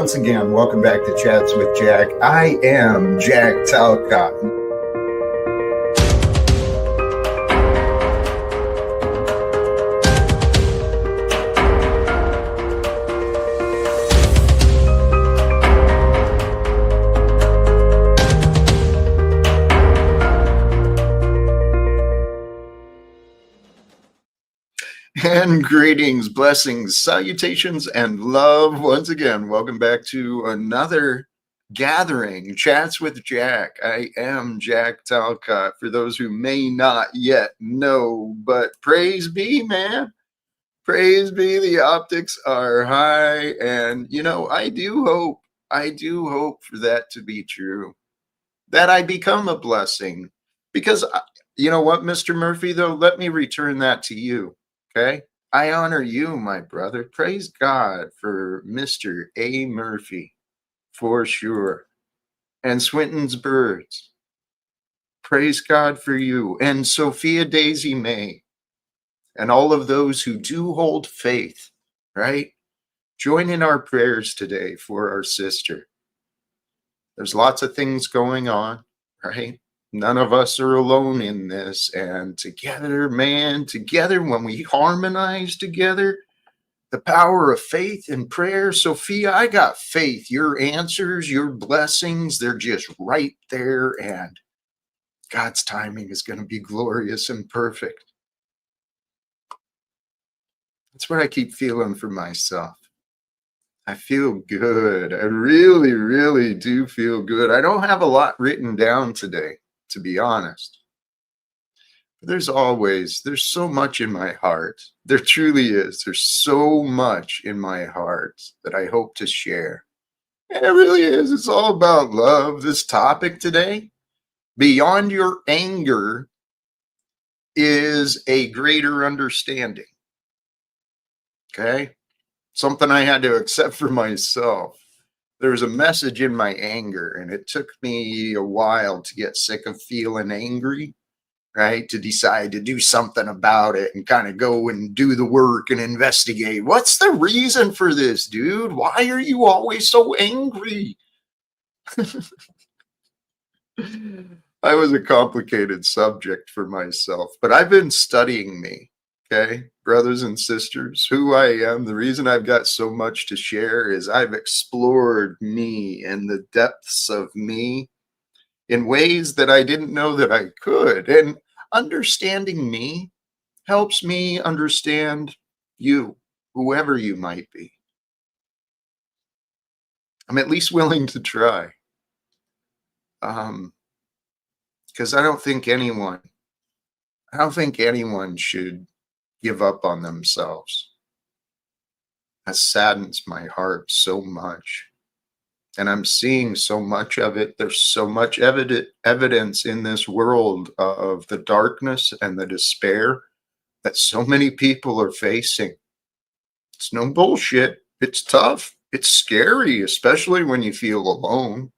once again, welcome back to Chats with Jack. I am Jack Talcott. And greetings, blessings, salutations, and love. Once again, welcome back to another gathering, Chats with Jack. I am Jack Talcott, for those who may not yet know, but praise be, man. Praise be, the optics are high. And, I do hope for that to be true, that I become a blessing. Because, you know what, Mr. Murphy, though, let me return that to you. Okay, I honor you, my brother. Praise God for Mr. A. Murphy, for sure. And Swinton's Birds. Praise God for you. And Sophia Daisy May. And all of those who do hold faith, right? Join in our prayers today for our sister. There's lots of things going on, right? None of us are alone in this. And together, man, together, when we harmonize together, the power of faith and prayer. Sophia, I got faith. Your answers, your blessings, they're just right there. And God's timing is going to be glorious and perfect. That's what I keep feeling for myself. I feel good. I really, really do feel good. I don't have a lot written down today, to be honest. But there's so much in my heart. There truly is. There's so much in my heart that I hope to share. And it really is. It's all about love. This topic today, beyond your anger, is a greater understanding. Okay? Something I had to accept for myself. There was a message in my anger, and it took me a while to get sick of feeling angry, right? To decide to do something about it and kind of go and do the work and investigate. What's the reason for this, dude? Why are you always so angry? I was a complicated subject for myself, but I've been studying me. Okay, brothers and sisters, who I am. The reason I've got so much to share is I've explored me and the depths of me in ways that I didn't know that I could. And understanding me helps me understand you, whoever you might be. I'm at least willing to try. Because I don't think anyone should give up on themselves. That saddens my heart so much. And I'm seeing so much of it. There's so much evidence in this world of the darkness and the despair that so many people are facing. It's no bullshit. It's tough. It's scary, especially when you feel alone.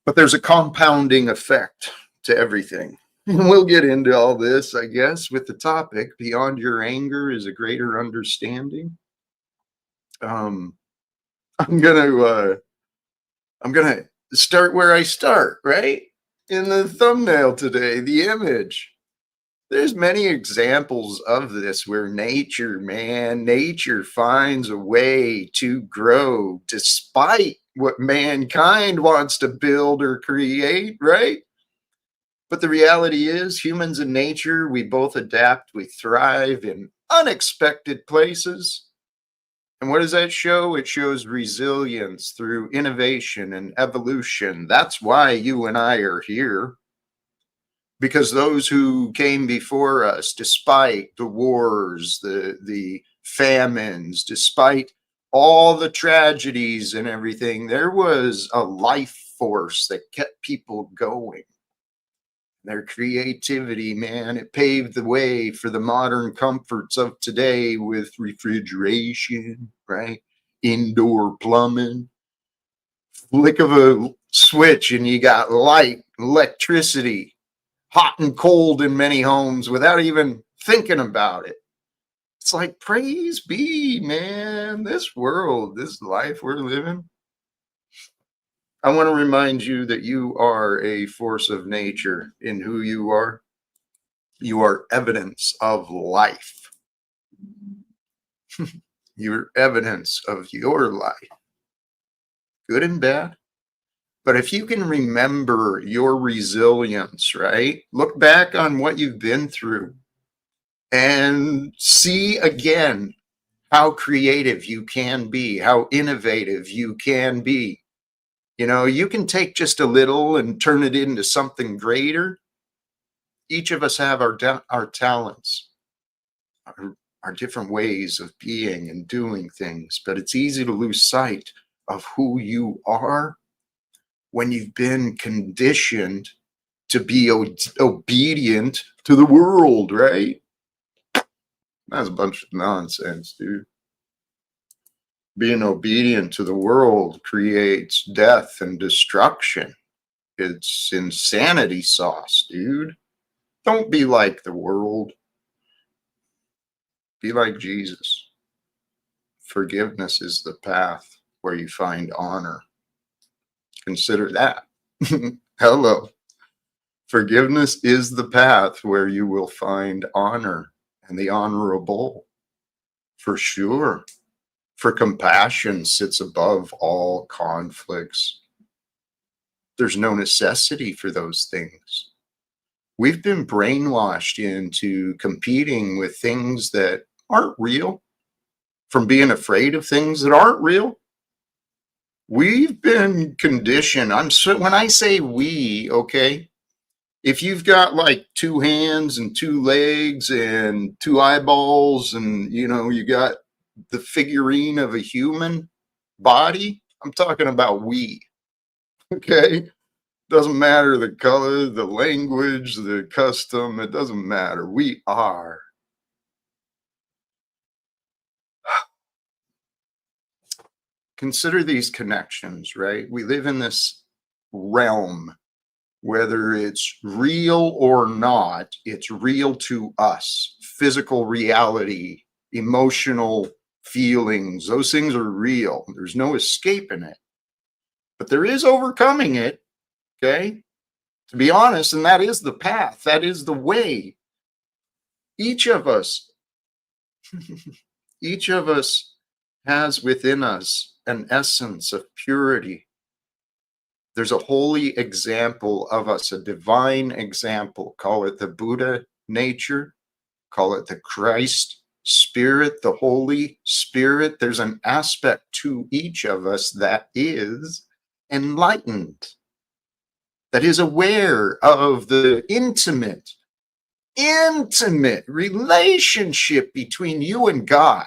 But there's a compounding effect to everything. We'll get into all this, I guess, with the topic, beyond your anger is a greater understanding. I'm gonna start where I start, right? In the thumbnail today, the image. There's many examples of this where nature finds a way to grow despite what mankind wants to build or create, right? But the reality is, humans and nature, we both adapt, we thrive in unexpected places. And what does that show? It shows resilience through innovation and evolution. That's why you and I are here. Because those who came before us, despite the wars, the famines, despite all the tragedies and everything, there was a life force that kept people going. Their creativity, man, it paved the way for the modern comforts of today with refrigeration, right? Indoor plumbing. Flick of a switch and you got light, electricity, hot and cold in many homes without even thinking about it. It's like, praise be, man. This world, this life we're living. I want to remind you that you are a force of nature in who you are. You are evidence of life. You're evidence of your life, good and bad. But if you can remember your resilience, right? Look back on what you've been through and see again how creative you can be, how innovative you can be. You know, you can take just a little and turn it into something greater. Each of us have our talents, our, our different ways of being and doing things, but it's easy to lose sight of who you are when you've been conditioned to be obedient to the world, right? That's a bunch of nonsense, dude. Being obedient to the world creates death and destruction. It's insanity sauce, dude. Don't be like the world. Be like Jesus. Forgiveness is the path where you find honor. Consider that. Hello. Forgiveness is the path where you will find honor and the honorable, for sure. For compassion sits above all conflicts. There's no necessity for those things. We've been brainwashed into competing with things that aren't real, from being afraid of things that aren't real. We've been conditioned. When I say we, okay, if you've got like two hands and two legs and two eyeballs and you got the figurine of a human body, I'm talking about we. Okay, doesn't matter the color, the language, the custom, it doesn't matter. We are. Consider these connections, right? We live in this realm, whether it's real or not, it's real to us. Physical reality, emotional feelings, those things are real. There's no escaping it. But there is overcoming it, okay? To be honest, and that is the path, that is the way. Each of us, each of us has within us an essence of purity. There's a holy example of us, a divine example. Call it the Buddha nature, call it the Christ spirit, the Holy Spirit. There's an aspect to each of us that is enlightened, that is aware of the intimate relationship between you and God.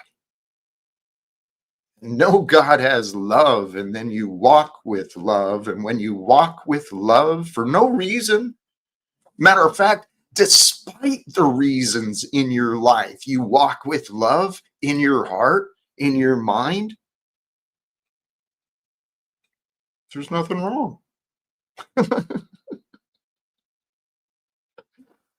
Know God has love, and then you walk with love. And when you walk with love for no reason, matter of fact, despite the reasons in your life, you walk with love in your heart, in your mind, there's nothing wrong.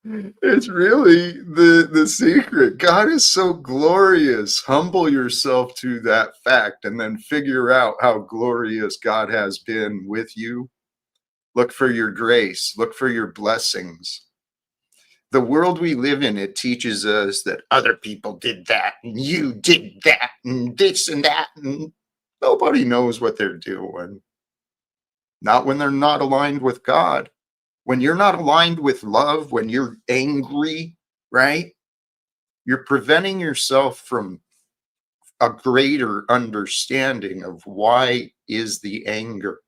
It's really the secret. God is so glorious. Humble yourself to that fact and then figure out how glorious God has been with you. Look for your grace. Look for your blessings. The world we live in, it teaches us that other people did that and you did that and this and that. And nobody knows what they're doing. Not when they're not aligned with God. When you're not aligned with love, when you're angry, right? You're preventing yourself from a greater understanding of why is the anger.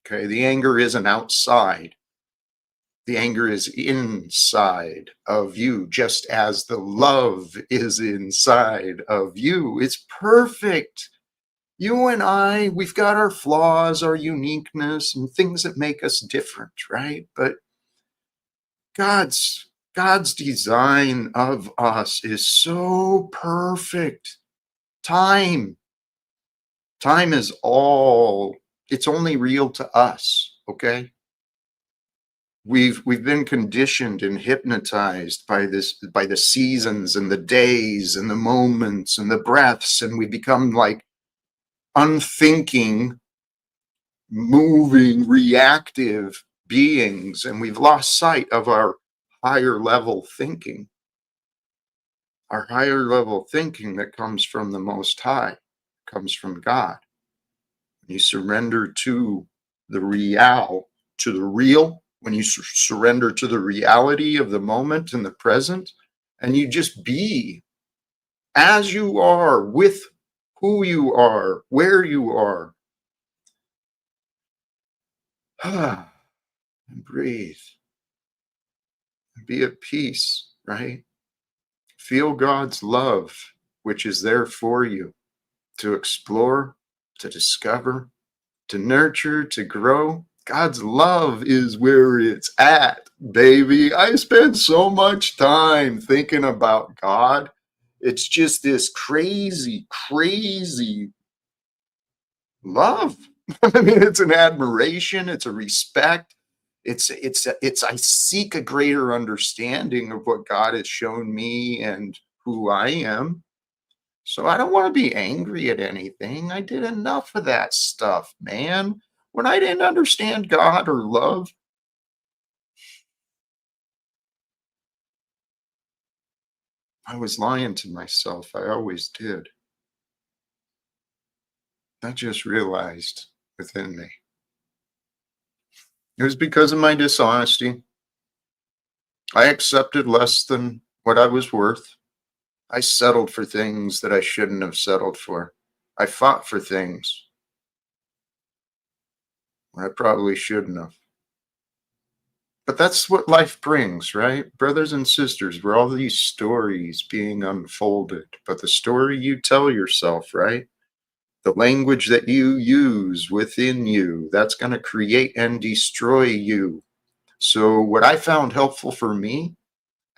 Okay, the anger isn't outside. The anger is inside of you, just as the love is inside of you. It's perfect. You and I, we've got our flaws, our uniqueness, and things that make us different, right? But God's design of us is so perfect. Time is all, it's only real to us, okay? We've been conditioned and hypnotized by the seasons and the days and the moments and the breaths, and we become like unthinking, moving, reactive beings, and we've lost sight of our higher level thinking. Our higher level thinking that comes from the Most High, comes from God. When you surrender to the real, when you surrender to the reality of the moment and the present, and you just be as you are, with who you are, where you are. And breathe. Be at peace, right? Feel God's love, which is there for you to explore, to discover, to nurture, to grow. God's love is where it's at, baby. I spend so much time thinking about God. It's just this crazy, crazy love. I mean, it's an admiration, it's a respect. I seek a greater understanding of what God has shown me and who I am. So I don't want to be angry at anything. I did enough of that stuff, man. When I didn't understand God or love, I was lying to myself. I always did. I just realized within me. It was because of my dishonesty. I accepted less than what I was worth. I settled for things that I shouldn't have settled for. I fought for things where I probably shouldn't have. But that's what life brings, right? Brothers and sisters, we're all these stories being unfolded. But the story you tell yourself, right? The language that you use within you, that's going to create and destroy you. So, what I found helpful for me,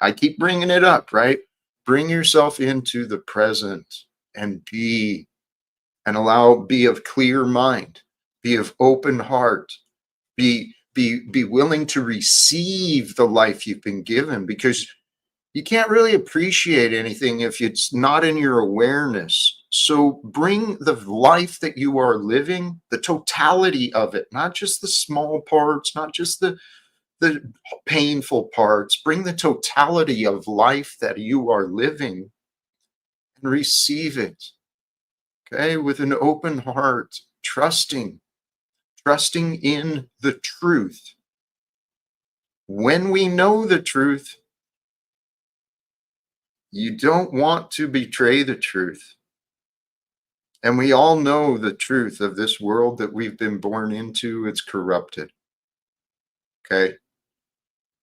I keep bringing it up, right? Bring yourself into the present and be of clear mind, be of open heart, be willing to receive the life you've been given, because you can't really appreciate anything if it's not in your awareness. So bring the life that you are living, the totality of it, not just the small parts, not just the painful parts. Bring the totality of life that you are living and receive it, okay, with an open heart, trusting in the truth. When we know the truth, you don't want to betray the truth. And we all know the truth of this world that we've been born into. It's corrupted. Okay.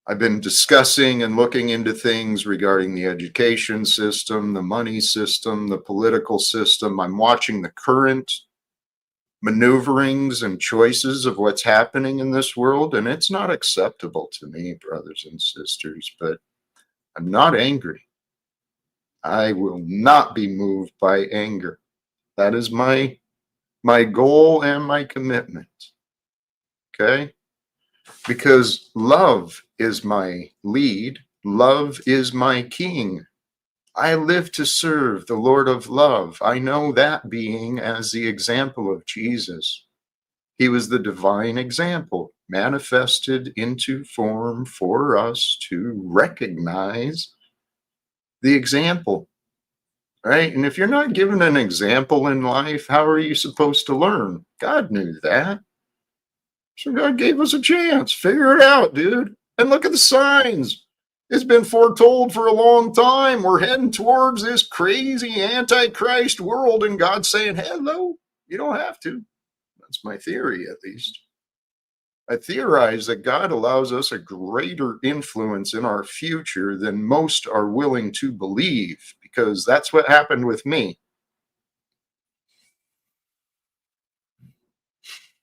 I've been discussing and looking into things regarding the education system, the money system, the political system. I'm watching the current maneuverings and choices of what's happening in this world, and it's not acceptable to me, brothers and sisters, but I'm not angry. I will not be moved by anger. That is my goal and my commitment. Okay? Because love is my lead, love is my king. I live to serve the Lord of love. I know that being as the example of Jesus. He was the divine example manifested into form for us to recognize the example, right? And if you're not given an example in life, how are you supposed to learn? God knew that. So God gave us a chance. Figure it out, dude. And look at the signs. It's been foretold for a long time. We're heading towards this crazy antichrist world, and God's saying, hello, you don't have to. That's my theory, at least. I theorize that God allows us a greater influence in our future than most are willing to believe, because that's what happened with me.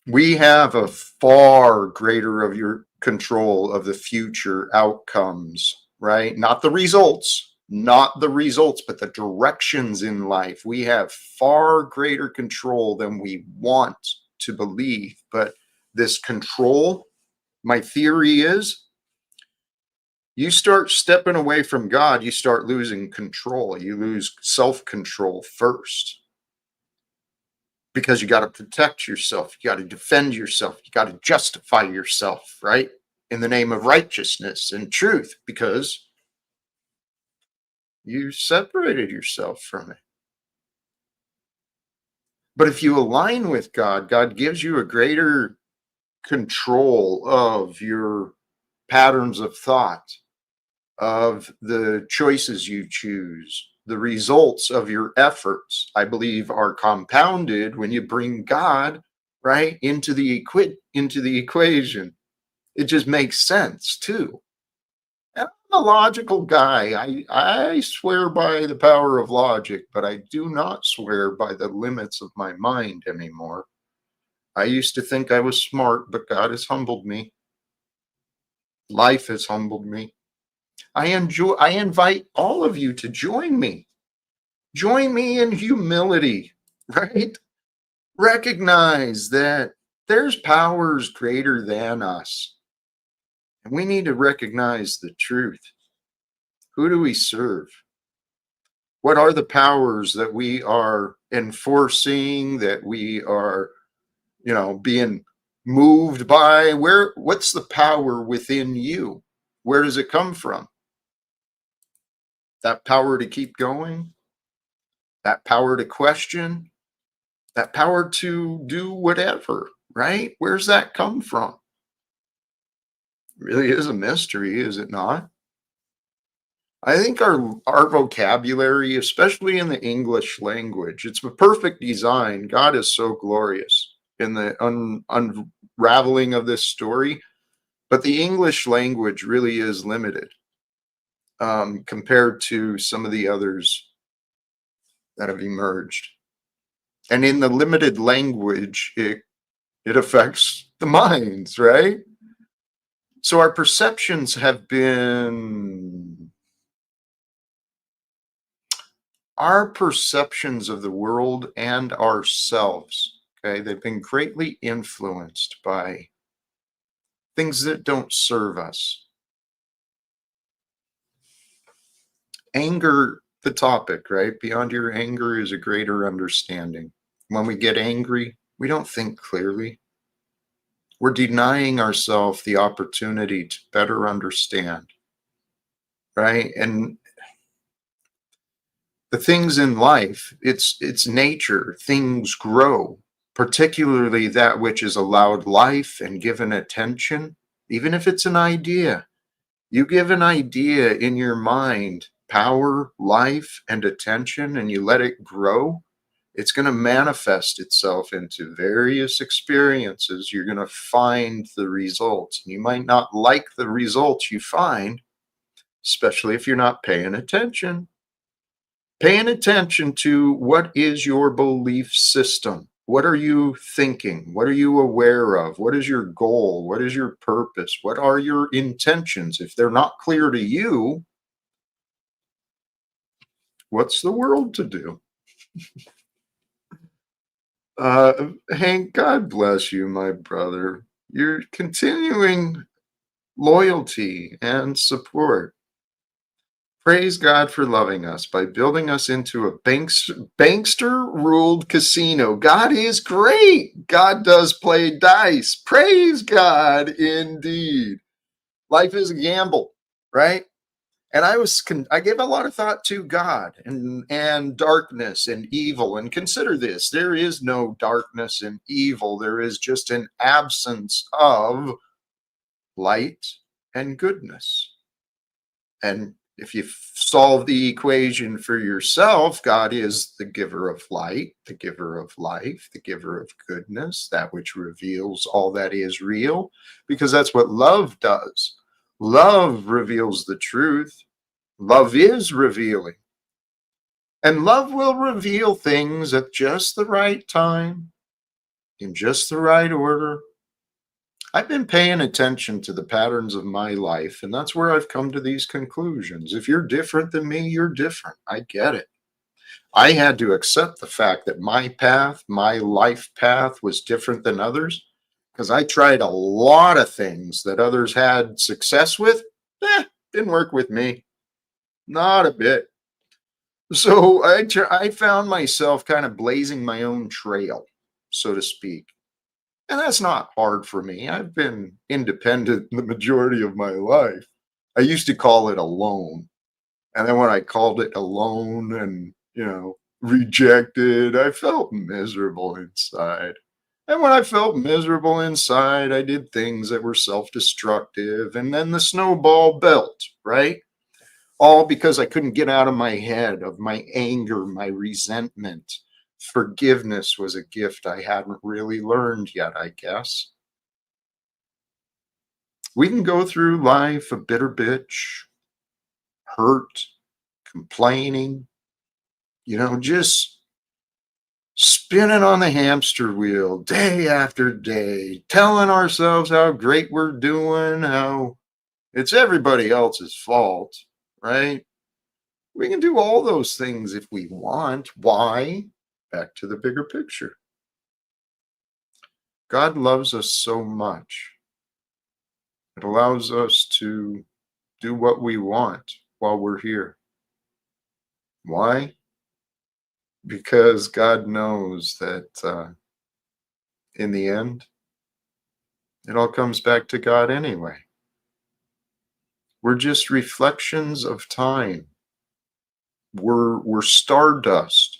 We have a far greater of your control of the future outcomes, right? Not the results, but the directions in life. We have far greater control than we want to believe. But this control, my theory is, You start stepping away from God, you start losing control. You lose self-control first because you got to protect yourself. You got to defend yourself. You got to justify yourself, right? In the name of righteousness and truth, because you separated yourself from it. But if you align with God, God gives you a greater control of your patterns of thought, of the choices you choose, the results of your efforts, I believe, are compounded when you bring God right into the equation. It just makes sense too. And I'm a logical guy. I swear by the power of logic, but I do not swear by the limits of my mind anymore. I used to think I was smart, but God has humbled me. Life has humbled me. I invite all of you to join me. Join me in humility, right? Recognize that there's powers greater than us. And we need to recognize the truth. Who do we serve? What are the powers that we are enforcing, that we are, being moved by? What's the power within you? Where does it come from? That power to keep going, that power to question, that power to do whatever, right? Where's that come from? It really is a mystery, is it not? I think our vocabulary, especially in the English language, it's a perfect design. God is so glorious in the unraveling of this story, but the English language really is limited compared to some of the others that have emerged. And in the limited language, it affects the minds, right? So our perceptions have been our perceptions of the world and ourselves, okay, they've been greatly influenced by things that don't serve us. Anger, the topic, right? Beyond your anger is a greater understanding. When we get angry, we don't think clearly. We're denying ourselves the opportunity to better understand, right? And the things in life, it's nature. Things grow, particularly that which is allowed life and given attention, even if it's an idea. You give an idea in your mind power, life, and attention, and you let it grow, it's going to manifest itself into various experiences. You're going to find the results. You might not like the results you find, especially if you're not paying attention. Paying attention to what is your belief system. What are you thinking? What are you aware of? What is your goal? What is your purpose? What are your intentions? If they're not clear to you, what's the world to do? Hank, God bless you, my brother. You're continuing loyalty and support. Praise God for loving us by building us into a bankster ruled casino. God is great. God does play dice. Praise God indeed. Life is a gamble, right? And I gave a lot of thought to God and darkness and evil. And consider this, there is no darkness and evil. There is just an absence of light and goodness. And if you solve the equation for yourself, God is the giver of light, the giver of life, the giver of goodness, that which reveals all that is real, because that's what love does. Love reveals the truth. Love is revealing. And love will reveal things at just the right time, in just the right order. I've been paying attention to the patterns of my life, and that's where I've come to these conclusions. If you're different than me, you're different. I get it. I had to accept the fact that my path, my life path, was different than others because I tried a lot of things that others had success with. Didn't work with me. Not a bit. So I found myself kind of blazing my own trail, so to speak. And that's not hard for me. I've been independent the majority of my life. I used to call it alone. And then when I called it alone and, rejected, I felt miserable inside. And when I felt miserable inside, I did things that were self destructive. And then the snowball built, right? All because I couldn't get out of my head of my anger, my resentment. Forgiveness was a gift I hadn't really learned yet, I guess. We can go through life a bitter bitch, hurt, complaining, just spinning on the hamster wheel day after day, telling ourselves how great we're doing, how it's everybody else's fault, right? We can do all those things if we want. Why? Back to the bigger picture. God loves us so much. It allows us to do what we want while we're here. Why? Because God knows that in the end, it all comes back to God anyway. We're just reflections of time. We're stardust,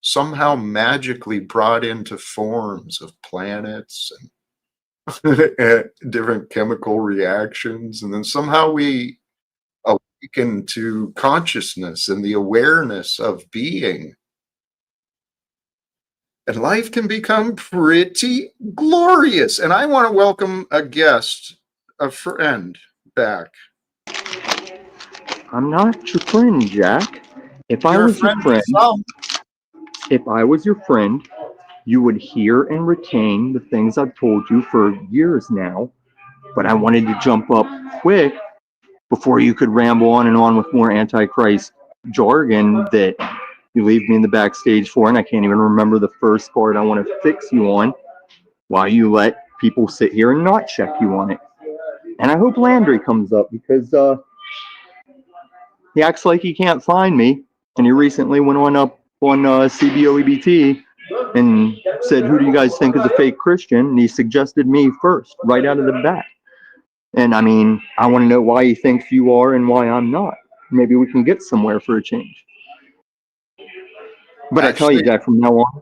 somehow magically brought into forms of planets and different chemical reactions. And then somehow we awaken to consciousness and the awareness of being. And life can become pretty glorious. And I want to welcome a guest, a friend back. I'm not your friend, Jack. If I You're a was your friend to friend, some. if I was your friend, you would hear and retain the things I've told you for years now. But I wanted to jump up quick before you could ramble on and on with more Antichrist jargon that you leave me in the backstage for, and I can't even remember the first part I want to fix you on while you let people sit here and not check you on it. And I hope Landry comes up because he acts like he can't find me, and he recently went on up on CBOEBT and said, "Who do you guys think is a fake Christian?" And he suggested me first, right out of the bat. And I mean, I want to know why he thinks you are and why I'm not. Maybe we can get somewhere for a change. But I tell you, Actually, Jack, from now on,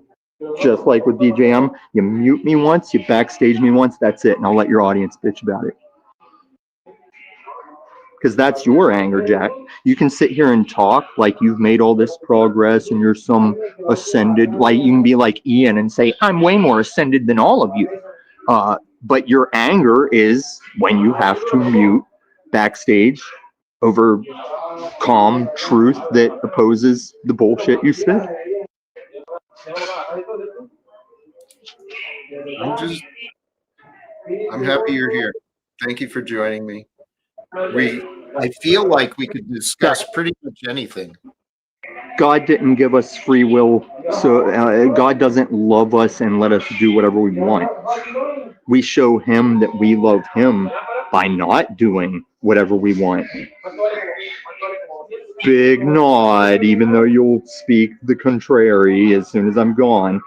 just like with DJM, you mute me once, you backstage me once, that's it, and I'll let your audience bitch about it. Because that's your anger, Jack. You can sit here and talk like you've made all this progress and you're some ascended, like you can be like Ian and say, I'm way more ascended than all of you. But your anger is when you have to mute backstage over calm truth that opposes the bullshit you spit. I'm just, I'm happy you're here. Thank you for joining me. I feel like we could discuss pretty much anything. God didn't give us free will, so God doesn't love us and let us do whatever we want. We show Him that we love Him by not doing whatever we want. Big nod, even though you'll speak the contrary as soon as I'm gone.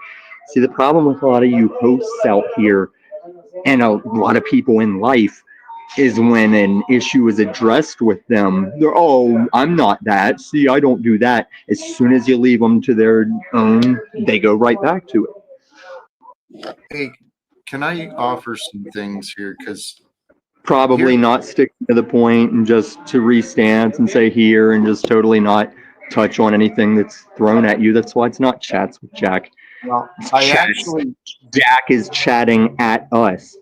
See, the problem with a lot of you hosts out here and a lot of people in life is when an issue is addressed with them, they're, oh, I'm not that. See, I don't do that. As soon as you leave them to their own, they go right back to it. Hey, can I offer some things here? Because here, Probably not stick to the point and just to restance and say here and just totally not touch on anything that's thrown at you. That's why it's not chats with Jack. well, It's I chats. actually, Jack is chatting at us.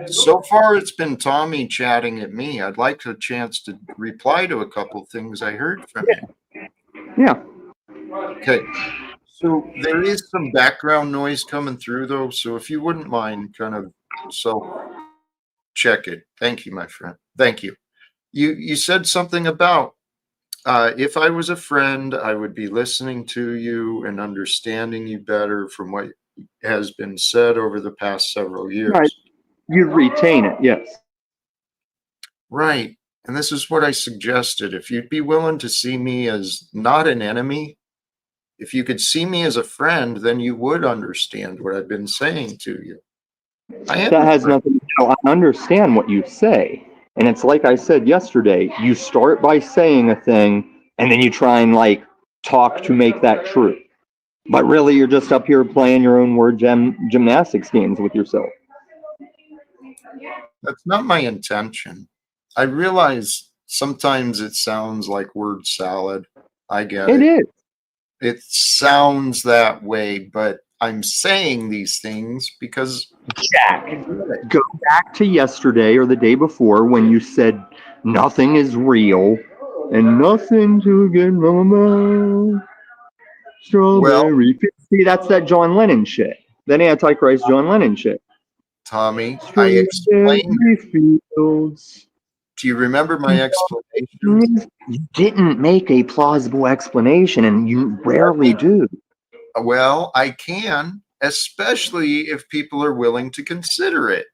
so far it's been Tommy chatting at me. I'd like a chance to reply to a couple things I heard from you. Yeah. Okay. So there is some background noise coming through though. So if you wouldn't mind kind of self check it. Thank you, my friend. Thank you. You said something about if I was a friend, I would be listening to you and understanding you better from what has been said over the past several Right. years. You retain it, yes. Right. And this is what I suggested. If you'd be willing to see me as not an enemy, if you could see me as a friend, then you would understand what I've been saying to you. I am That a has friend. nothing to do. I understand what you say. And it's like I said yesterday, you start by saying a thing and then you try and like talk to make that true. But really you're just up here playing your own word gymnastics games with yourself. That's not my intention. I realize sometimes it sounds like word salad. I get It it. is. It sounds that way, but I'm saying these things because Jack, I get it. go back to yesterday or the day before when you said nothing is real and nothing to get mama. Well, Strawberry. See, that's that John Lennon shit. That Antichrist John Lennon shit. Tommy, I explained. Strawberry fields. Do you remember my explanations? You didn't make a plausible explanation, and you rarely do. Well, I can, especially if people are willing to consider it.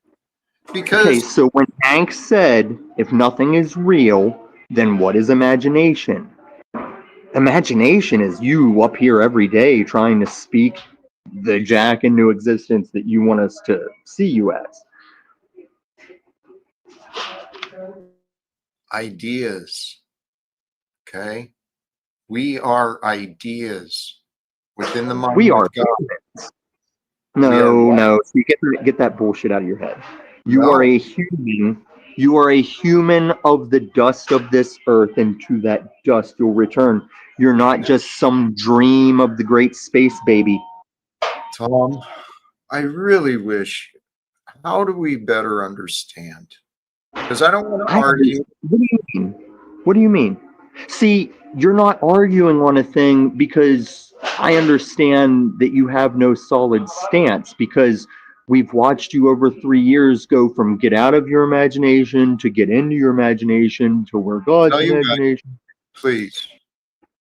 Okay, Because so when Hank said, if nothing is real, then what is imagination? Imagination is you up here every day trying to speak the Jack into existence that you want us to see you as. ideas, okay? We are ideas within the We mind are. of God. We are No, what? no. See, get that bullshit out of your head. You are No, a human. You are a human of the dust of this earth, and to that dust you'll return. You're not just some dream of the great space baby. Tom, I really wish. How do we better understand? Because I don't want to I argue. what do you mean? What do you mean? See, you're not arguing on a thing because I understand that you have no solid stance because we've watched you over 3 years go from get out of your imagination to get into your imagination to where God's Tell you what, imagination. please,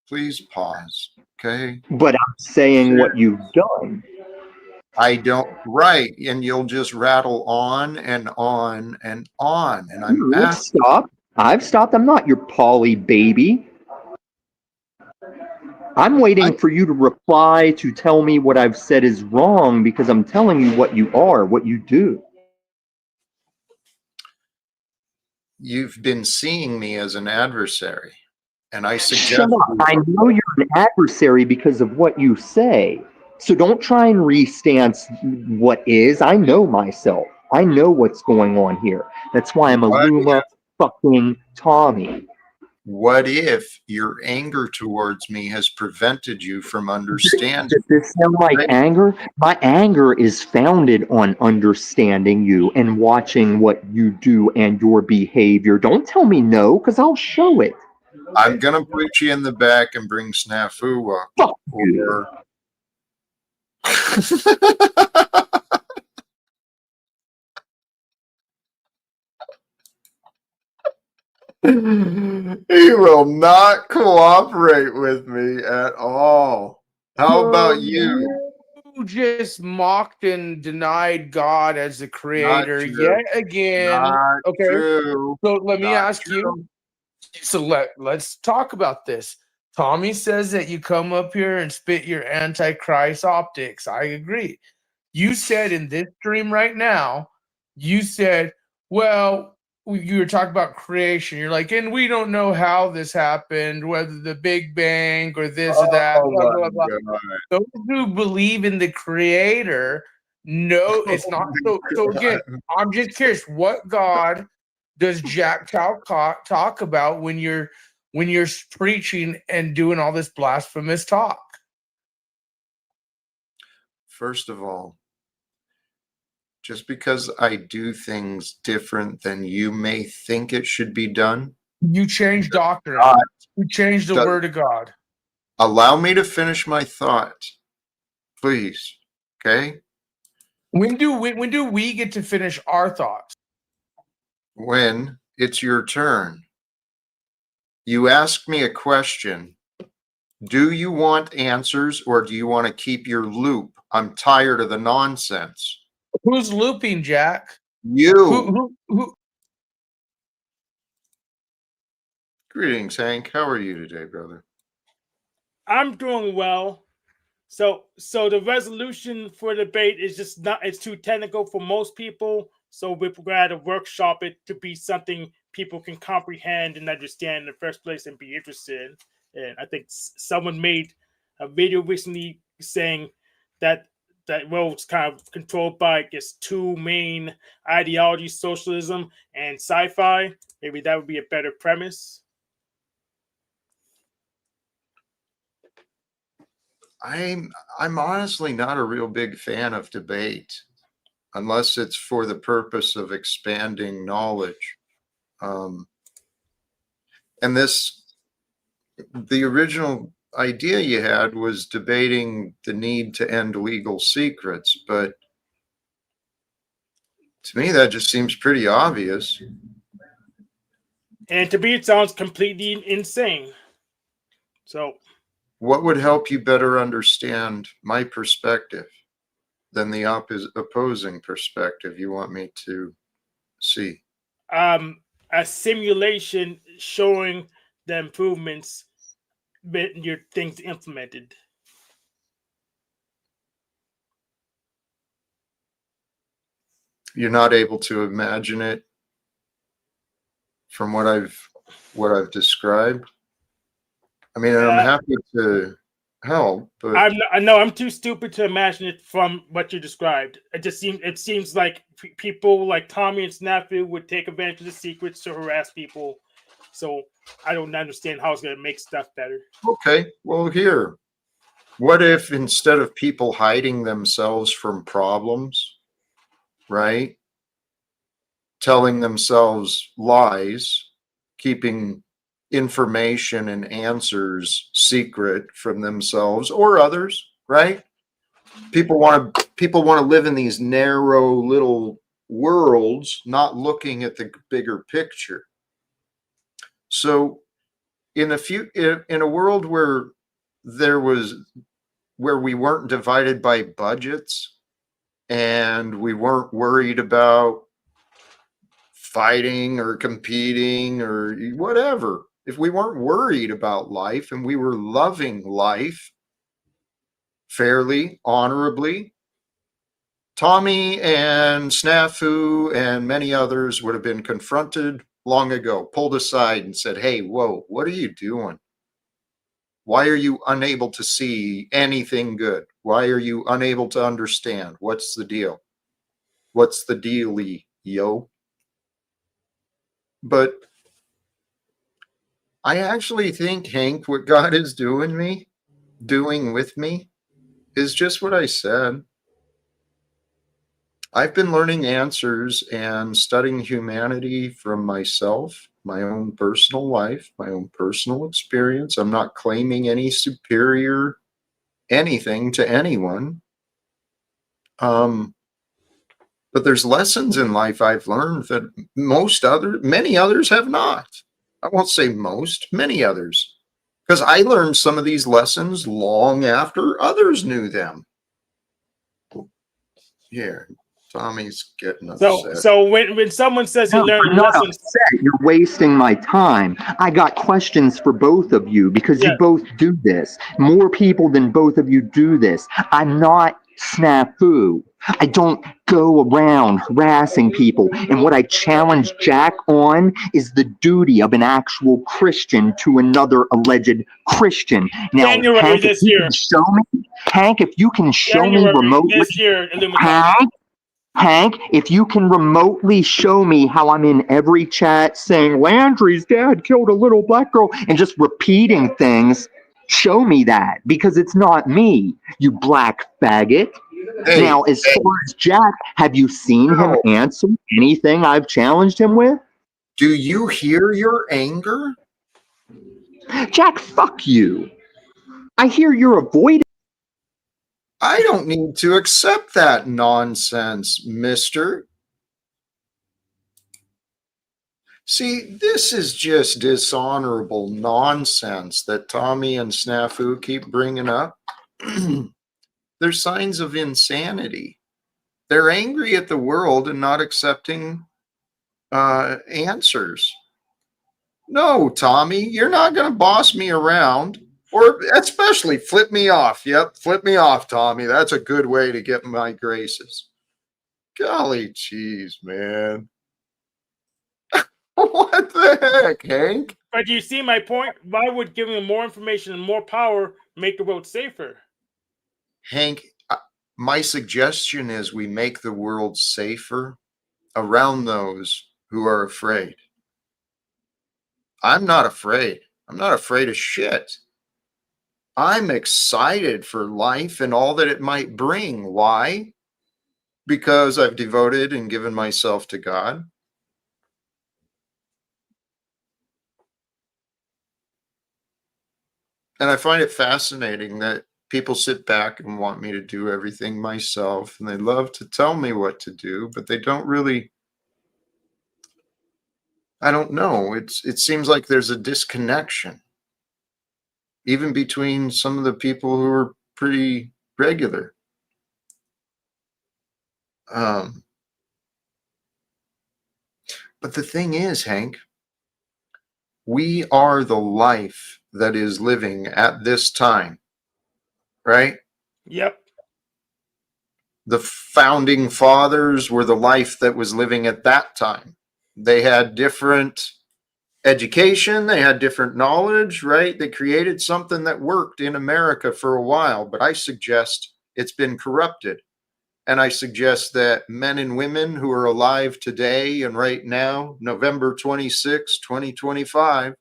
please pause, okay? But I'm saying what you've done. I don't, right. And you'll just rattle on and on and on. And I'm I've asking, stopped. I've stopped. I'm not your Polly baby. I'm I, waiting for you to reply to tell me what I've said is wrong because I'm telling you what you are, what you do. you've been seeing me as an adversary. And I Shut suggest, up. I know you're an adversary because of what you say. So don't try and restance what is. I know myself. I know what's going on here. That's why I'm a what Luma fucking Tommy. what if your anger towards me has prevented you from understanding? Does this sound like Right? anger? My anger is founded on understanding you and watching what you do and your behavior. Don't tell me no, because I'll show it. I'm gonna put you in the back and bring snafu up. Fuck you. Or he will not cooperate with me at all. How about you? You just mocked and denied God as the Not creator true. yet again. Not Okay, true. so let me Not ask you. true. So let's talk about this. Tommy says that you come up here and spit your antichrist optics. I agree. You said in this stream right now, you said, well, you were talking about creation. You're like, and we don't know how this happened, whether the Big Bang or this or that, Oh blah, my blah, blah. god. Those who believe in the creator know it's Oh not. my So again, god. I'm just curious, what God does Jack Talcott talk about when you're preaching and doing all this blasphemous talk? First of all, just because I do things different than you may think it should be done, You change doctrine. God You change the does, word of God. allow me to finish my thought, please. Okay? When do we get to finish our thoughts? When it's your turn, you ask me a question. Do you want answers or do you want to keep your loop? I'm tired of the nonsense. Who's looping, Jack? You. Who Greetings, Hank. How are you today, brother? I'm doing well. So the resolution for debate is just not, it's too technical for most people. So we're glad to workshop it to be something people can comprehend and understand in the first place and be interested in. And I think someone made a video recently saying that that world's kind of controlled by, I guess, two main ideologies: socialism and sci-fi. Maybe that would be a better premise. I'm honestly not a real big fan of debate unless it's for the purpose of expanding knowledge. Um, and the original idea you had was debating the need to end legal secrets, but to me that just seems pretty obvious. And to me, it sounds completely insane. So What would help you better understand my perspective than the opposing perspective you want me to see? a simulation showing the improvements when your things implemented. You're not able to imagine it from what I've described. I mean, I'm happy to help, but I know I'm too stupid to imagine it from what you described. It seems like people like Tommy and Snafu would take advantage of the secrets to harass people. So I don't understand how it's going to make stuff better. okay. Well, here, what if instead of people hiding themselves from problems, right? Telling themselves lies, keeping information and answers secret from themselves or others, right? People want to live in these narrow little worlds, not looking at the bigger picture. So in a world where we weren't divided by budgets and we weren't worried about fighting or competing or whatever, if we weren't worried about life and we were loving life fairly, honorably, Tommy and Snafu and many others would have been confronted long ago, pulled aside and said, hey, whoa, what are you doing? Why are you unable to see anything good? Why are you unable to understand? What's the deal? What's the dealie, yo? But I actually think, Hank, what God is doing with me, is just what I said. I've been learning answers and studying humanity from myself, my own personal life, my own personal experience. I'm not claiming any superior anything to anyone. But there's lessons in life I've learned that many others have not. I won't say most, many others. Because I learned some of these lessons long after others knew them. Here, Tommy's getting upset. So when someone says you learn I'm not lessons, upset. You're wasting my time. I got questions for both of you because you both do this. More people than both of you do this. I'm not snafu. I don't go around harassing people. And what I challenge Jack on is the duty of an actual Christian to another alleged Christian. Now, January Hank, this year. Hank, if you can show me January remotely, this year, Illuminati. Hank, if you can remotely show me how I'm in every chat saying Landry's dad killed a little black girl and just repeating things, show me that, because it's not me, you black faggot. Hey, now, as far as Jack, have you seen him answer anything I've challenged him with? do you hear your anger? Jack, fuck you. I hear you're avoiding. I don't need to accept that nonsense, mister. See, this is just dishonorable nonsense that Tommy and Snafu keep bringing up. They're signs of insanity. They're angry at the world and not accepting answers. No, Tommy, you're not going to boss me around or especially flip me off. Yep, flip me off, Tommy. That's a good way to get my graces. Golly jeez, man. What the heck, Hank? But do you see my point? Why would giving them more information and more power make the world safer? Hank, my suggestion is we make the world safer around those who are afraid. I'm not afraid. I'm not afraid of shit. I'm excited for life and all that it might bring. Why? Because I've devoted and given myself to God. And I find it fascinating that people sit back and want me to do everything myself, and they love to tell me what to do, but they don't really, I don't know. It seems like there's a disconnection, even between some of the people who are pretty regular. Um, but the thing is, Hank, we are the life that is living at this time, right? Yep. The founding fathers were the life that was living at that time. They had different education, they had different knowledge, right? They created something that worked in America for a while, but I suggest it's been corrupted. And I suggest that men and women who are alive today and right now, November 26, 2025,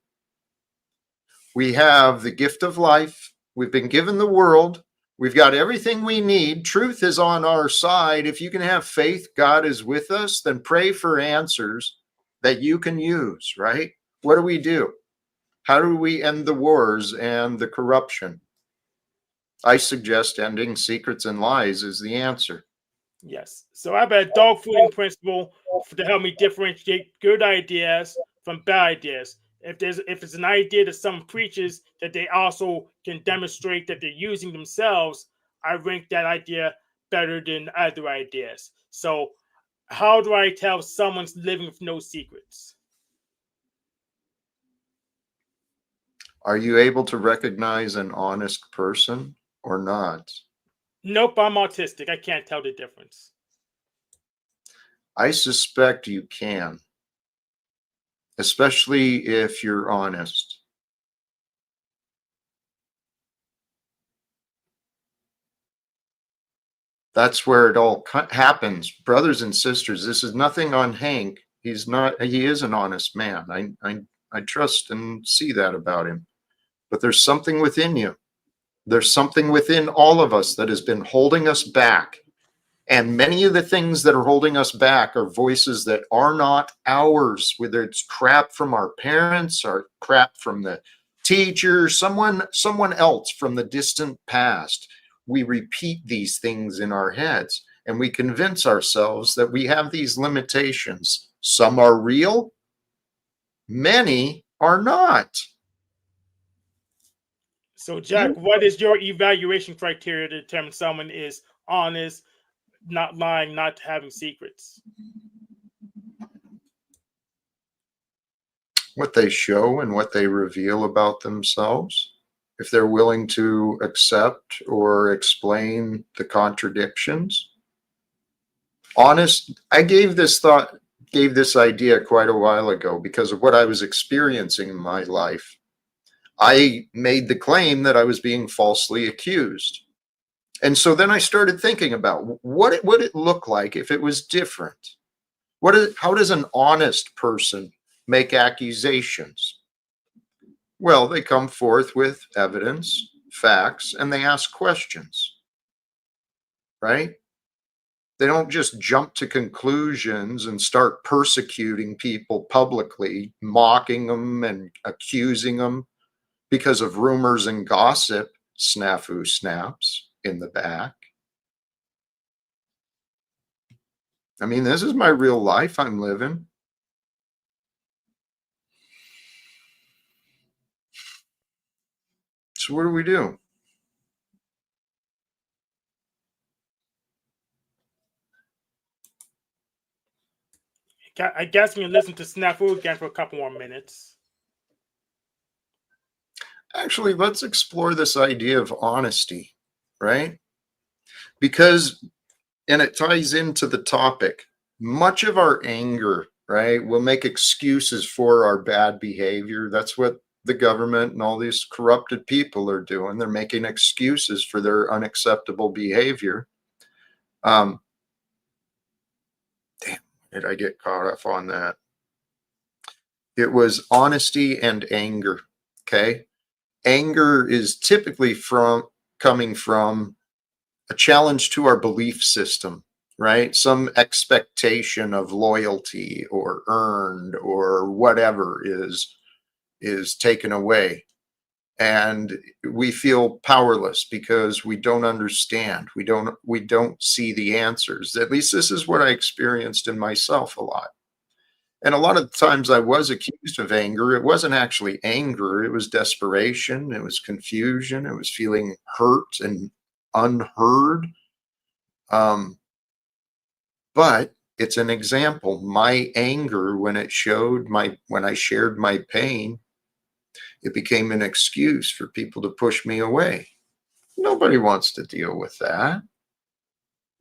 we have the gift of life. We've been given the world. We've got everything we need. Truth is on our side. If you can have faith, God is with us, then pray for answers that you can use, right? What do? How do we end the wars and the corruption? I suggest ending secrets and lies is the answer. Yes. So I have a dog fooding principle to help me differentiate good ideas from bad ideas. If it's an idea that someone preaches that they also can demonstrate that they're using themselves, I rank that idea better than other ideas. So how do I tell someone's living with no secrets? Are you able to recognize an honest person or not? Nope, I'm autistic. I can't tell the difference. I suspect you can, especially if you're honest. That's where it all happens. Brothers and sisters, this is nothing on Hank. He is an honest man. I trust and see that about him. But there's something within you. There's something within all of us that has been holding us back. And many of the things that are holding us back are voices that are not ours, whether it's crap from our parents or crap from the teacher, someone else from the distant past. We repeat these things in our heads and we convince ourselves that we have these limitations. Some are real, many are not. So, Jack, what is your evaluation criteria to determine someone is honest, not lying, not having secrets? What they show and what they reveal about themselves, if they're willing to accept or explain the contradictions. Honest, I gave this idea quite a while ago because of what I was experiencing in my life. I made the claim that I was being falsely accused. And so then I started thinking about what it would it look like if it was different. How does an honest person make accusations? Well, they come forth with evidence, facts, and they ask questions, right? They don't just jump to conclusions and start persecuting people publicly, mocking them and accusing them because of rumors and gossip, snafu snaps in the back. I mean, this is my real life I'm living. So what do we do? I guess we can listen to Snafu again for a couple more minutes. Actually, let's explore this idea of honesty, right? Because, and it ties into the topic, much of our anger, right, will make excuses for our bad behavior. That's what the government and all these corrupted people are doing. They're making excuses for their unacceptable behavior. Damn, did I get caught up on that? It was honesty and anger. Okay. Anger is typically coming from a challenge to our belief system, right? Some expectation of loyalty or earned or whatever is taken away. And we feel powerless because we don't understand. We don't see the answers. At least this is what I experienced in myself a lot. And a lot of times I was accused of anger. It wasn't actually anger, it was desperation, it was confusion, it was feeling hurt and unheard. But it's an example. My anger, when I shared my pain, it became an excuse for people to push me away. Nobody wants to deal with that.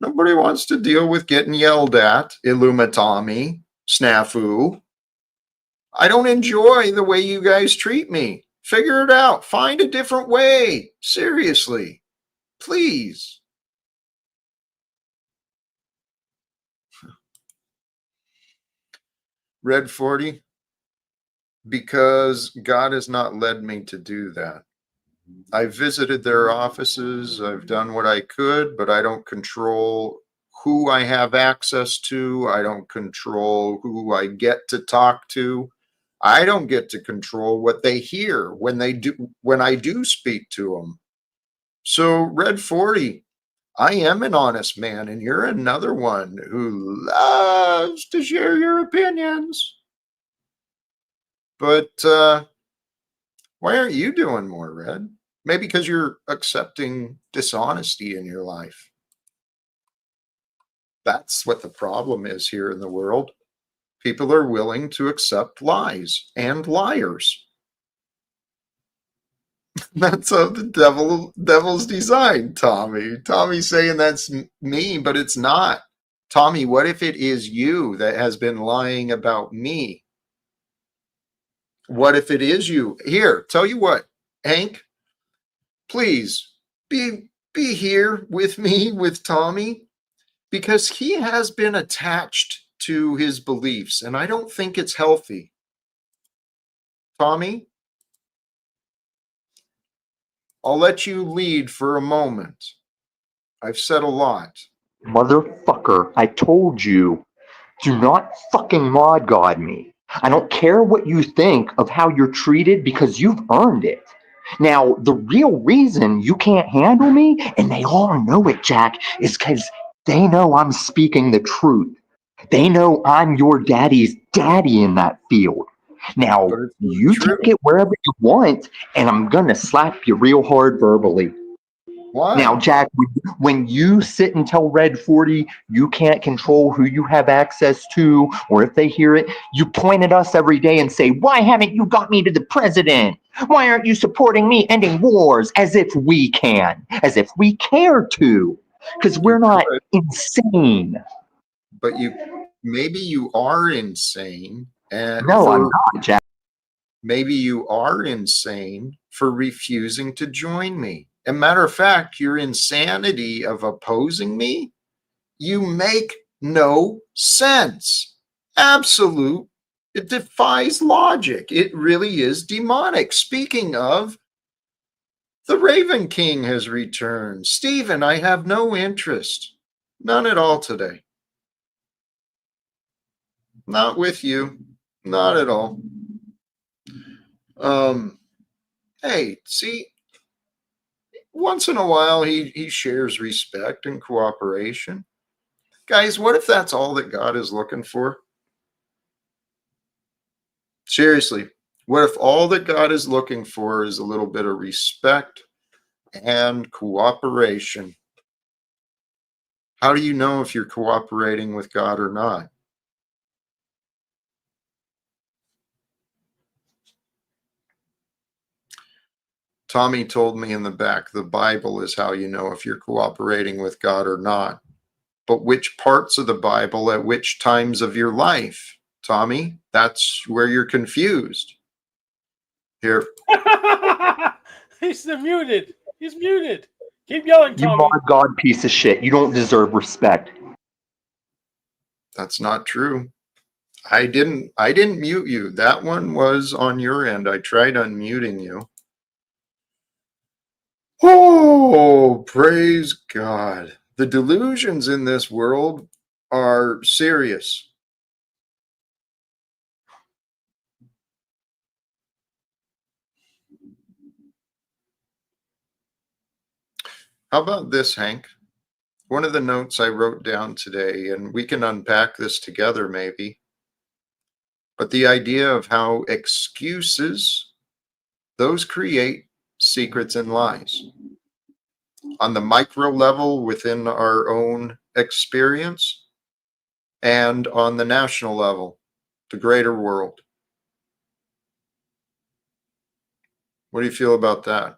Nobody wants to deal with getting yelled at, Illumitami, snafu. I don't enjoy the way you guys treat me. Figure it out. Find a different way. Seriously. Please. Red 40, because God has not led me to do that. I visited their offices. I've done what I could, but I don't control who I have access to. I don't control who I get to talk to. I don't get to control what they hear when I do speak to them. So, Red 40, I am an honest man, and you're another one who loves to share your opinions. But why aren't you doing more, Red? Maybe because you're accepting dishonesty in your life. That's what the problem is here in the world. People are willing to accept lies and liars. That's how the devil's designed, Tommy. Tommy's saying that's me, but it's not. Tommy, what if it is you that has been lying about me? What if it is you? Here, tell you what, Hank, please be here with me, with Tommy, because he has been attached to his beliefs, and I don't think it's healthy. Tommy, I'll let you lead for a moment. I've said a lot. Motherfucker, I told you, do not fucking mod god me. I don't care what you think of how you're treated because you've earned it. Now, the real reason you can't handle me, and they all know it, Jack, is because they know I'm speaking the truth. They know I'm your daddy's daddy in that field. Now, But it's you true. take it wherever you want, and I'm gonna slap you real hard verbally. Why? Now, Jack, when you sit and tell Red 40 you can't control who you have access to, or if they hear it, you point at us every day and say, why haven't you got me to the president? Why aren't you supporting me ending wars? As if we can, as if we care to, because we're You not could, insane. but maybe you are insane, and No, I'm not, Jack. maybe you are insane for refusing to join me. As a matter of fact, your insanity of opposing me, you make no sense. Absolute. It defies logic. It really is demonic. Speaking of, the Raven King has returned. Stephen, I have no interest. None at all today. Not with you. Not at all. Hey, see, once in a while he shares respect and cooperation. Guys, what if that's all that God is looking for? Seriously, what if all that God is looking for is a little bit of respect and cooperation? How do you know if you're cooperating with God or not? Tommy told me in the back, the Bible is how you know if you're cooperating with God or not. But which parts of the Bible at which times of your life, Tommy? That's where you're confused. Here, He's muted. He's muted. Keep yelling, You Tommy. mod God piece of shit. You don't deserve respect. that's not true. I didn't mute you. That one was on your end. I tried unmuting you. Oh, praise God. The delusions in this world are serious. How about this, Hank? One of the notes I wrote down today, and we can unpack this together maybe, but the idea of how excuses, those create secrets and lies. On the micro level within our own experience, and on the national level, the greater world. What do you feel about that?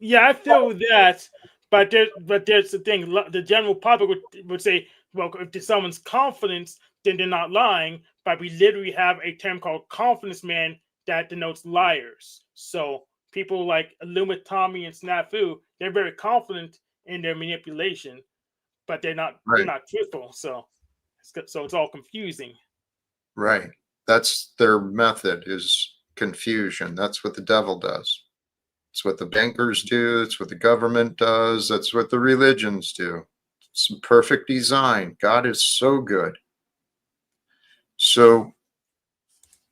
Yeah, I feel that, but there's the thing. The general public would say, well, if there's someone's confidence, then they're not lying. But we literally have a term called confidence man that denotes liars. So people like Illumit Tommy and Snafu, they're very confident in their manipulation, but they're not Right. truthful. So it's all confusing. Right. That's their method, is confusion. That's what the devil does. It's what the bankers do. It's what the government does. That's what the religions do. It's a perfect design. God is so good. So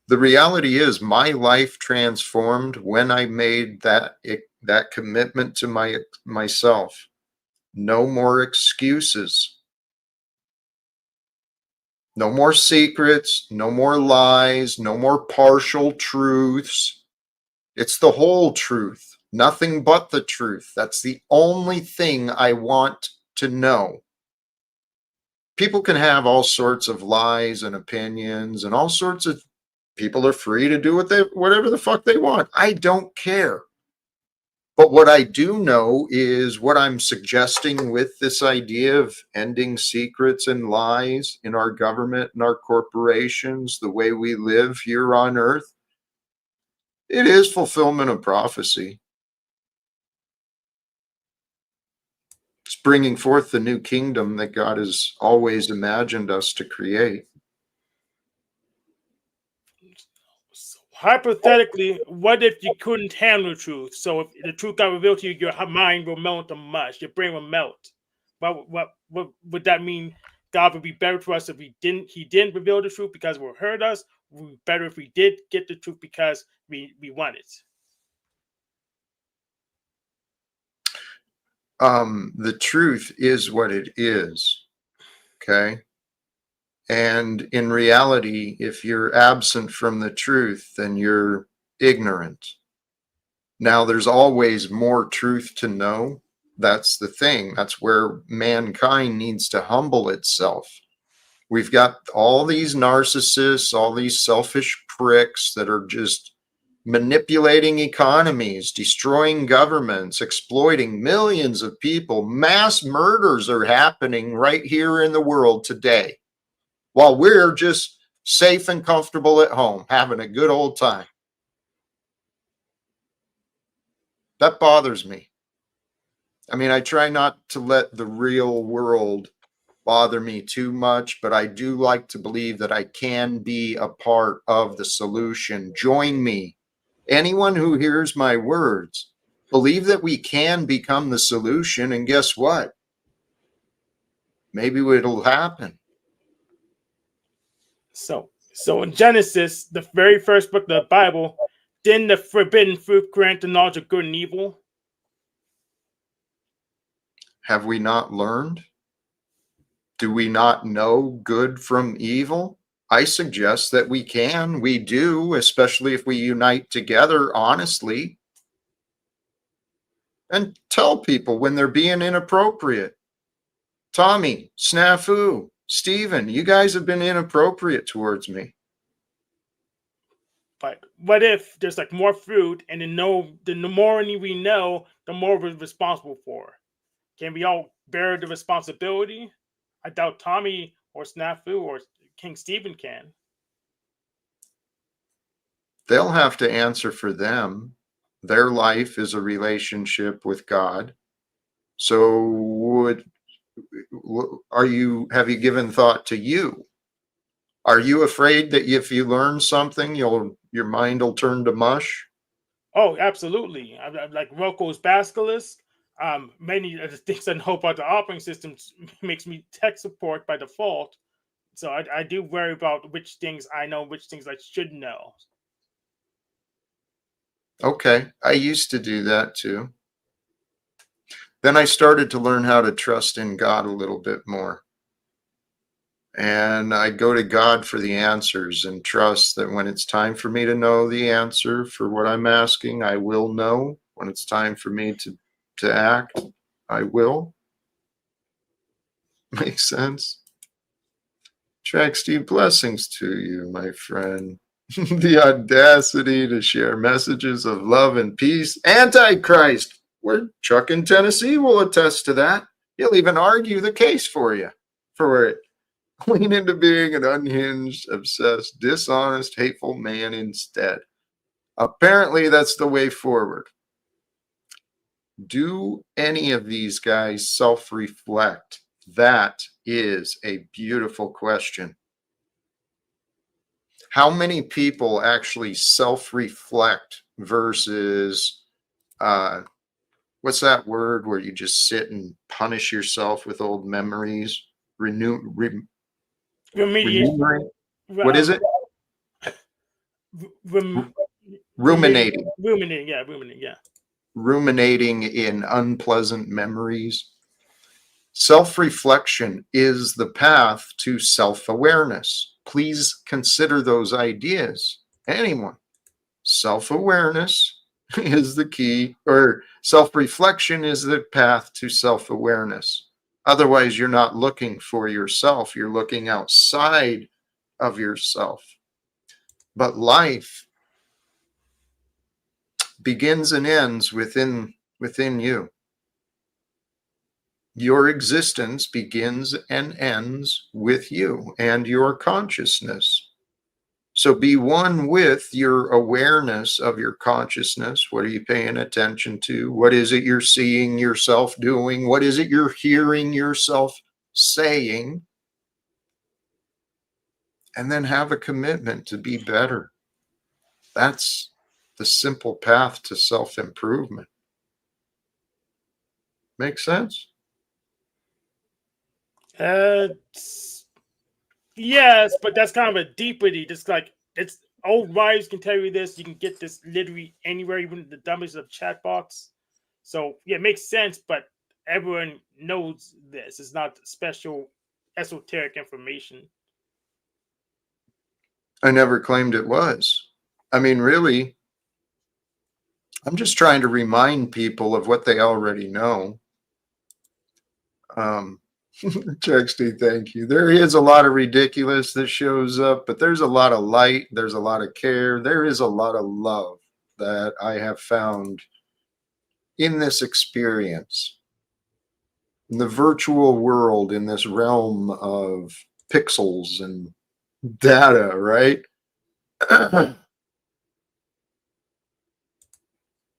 the reality is my life transformed when I made that commitment to myself. No more excuses. No more secrets, no more lies, no more partial truths. It's the whole truth, nothing but the truth. That's the only thing I want to know. People can have all sorts of lies and opinions, and all sorts of people are free to do whatever the fuck they want. I don't care. But what I do know is what I'm suggesting with this idea of ending secrets and lies in our government and our corporations, the way we live here on earth. It is fulfillment of prophecy. It's bringing forth the new kingdom that God has always imagined us to create. Hypothetically, what if you couldn't handle the truth? So if the truth got revealed to you, your mind will melt a mush, your brain will melt. What would that mean? God would be better to us if he didn't reveal the truth because it will hurt us. It would be better if we did get the truth because we want it. The truth is what it is. Okay. And in reality, if you're absent from the truth, then you're ignorant. Now, there's always more truth to know. That's the thing. That's where mankind needs to humble itself. We've got all these narcissists, all these selfish pricks that are just manipulating economies, destroying governments, exploiting millions of people. Mass murders are happening right here in the world today, while we're just safe and comfortable at home, having a good old time. That bothers me. I mean, I try not to let the real world bother me too much, but I do like to believe that I can be a part of the solution. Join me. Anyone who hears my words, believe that we can become the solution, and guess what? Maybe it'll happen. So in Genesis, the very first book of the Bible, didn't the forbidden fruit grant the knowledge of good and evil? Have we not learned? Do we not know good from evil? I suggest that we can. We do, especially if we unite together honestly and tell people when they're being inappropriate. Tommy, Snafu, Stephen, you guys have been inappropriate towards me. But what if there's like more food, and the more we know, the more we're responsible for? Can we all bear the responsibility? I doubt Tommy or Snafu or King Stephen can. They'll have to answer for them. Their life is a relationship with God. So have you given thought to you? Are you afraid that if you learn something, your mind will turn to mush? Oh, absolutely. I'm like Rocco's Basilisk. Many of the things I know about the operating system makes me tech support by default. So I do worry about which things I know, which things I should know. Okay, I used to do that too. Then I started to learn how to trust in God a little bit more. And I go to God for the answers and trust that when it's time for me to know the answer for what I'm asking, I will know. When it's time for me to act, I will. Makes sense? Track Steve, blessings to you, my friend. The audacity to share messages of love and peace. Antichrist. Where Chuck in Tennessee will attest to that. He'll even argue the case for you for it. Lean into being an unhinged, obsessed, dishonest, hateful man instead. Apparently, that's the way forward. Do any of these guys self reflect? That is a beautiful question. How many people actually self reflect versus what's that word where you just sit and punish yourself with old memories? Remembering. What is it? Ruminating. Ruminating, yeah. Ruminating in unpleasant memories. Self-reflection is the path to self-awareness. Please consider those ideas. Anyone. Self-awareness is the key, or self-reflection is the path to self-awareness. Otherwise, you're not looking for yourself. You're looking outside of yourself. But life begins and ends within you. Your existence begins and ends with you and your consciousness. So be one with your awareness of your consciousness. What are you paying attention to? What is it you're seeing yourself doing? What is it you're hearing yourself saying? And then have a commitment to be better. That's the simple path to self-improvement. Make sense? Yes, but that's kind of a deepity. Just like it's old wives can tell you this. You can get this literally anywhere, even the dumbest of chat box. So yeah, it makes sense, but everyone knows this. It's not special esoteric information. I never claimed it was. I mean, really, I'm just trying to remind people of what they already know. Texty, thank you. There is a lot of ridiculous that shows up, but there's a lot of light. There's a lot of care. There is a lot of love that I have found in this experience, in the virtual world, in this realm of pixels and data, right?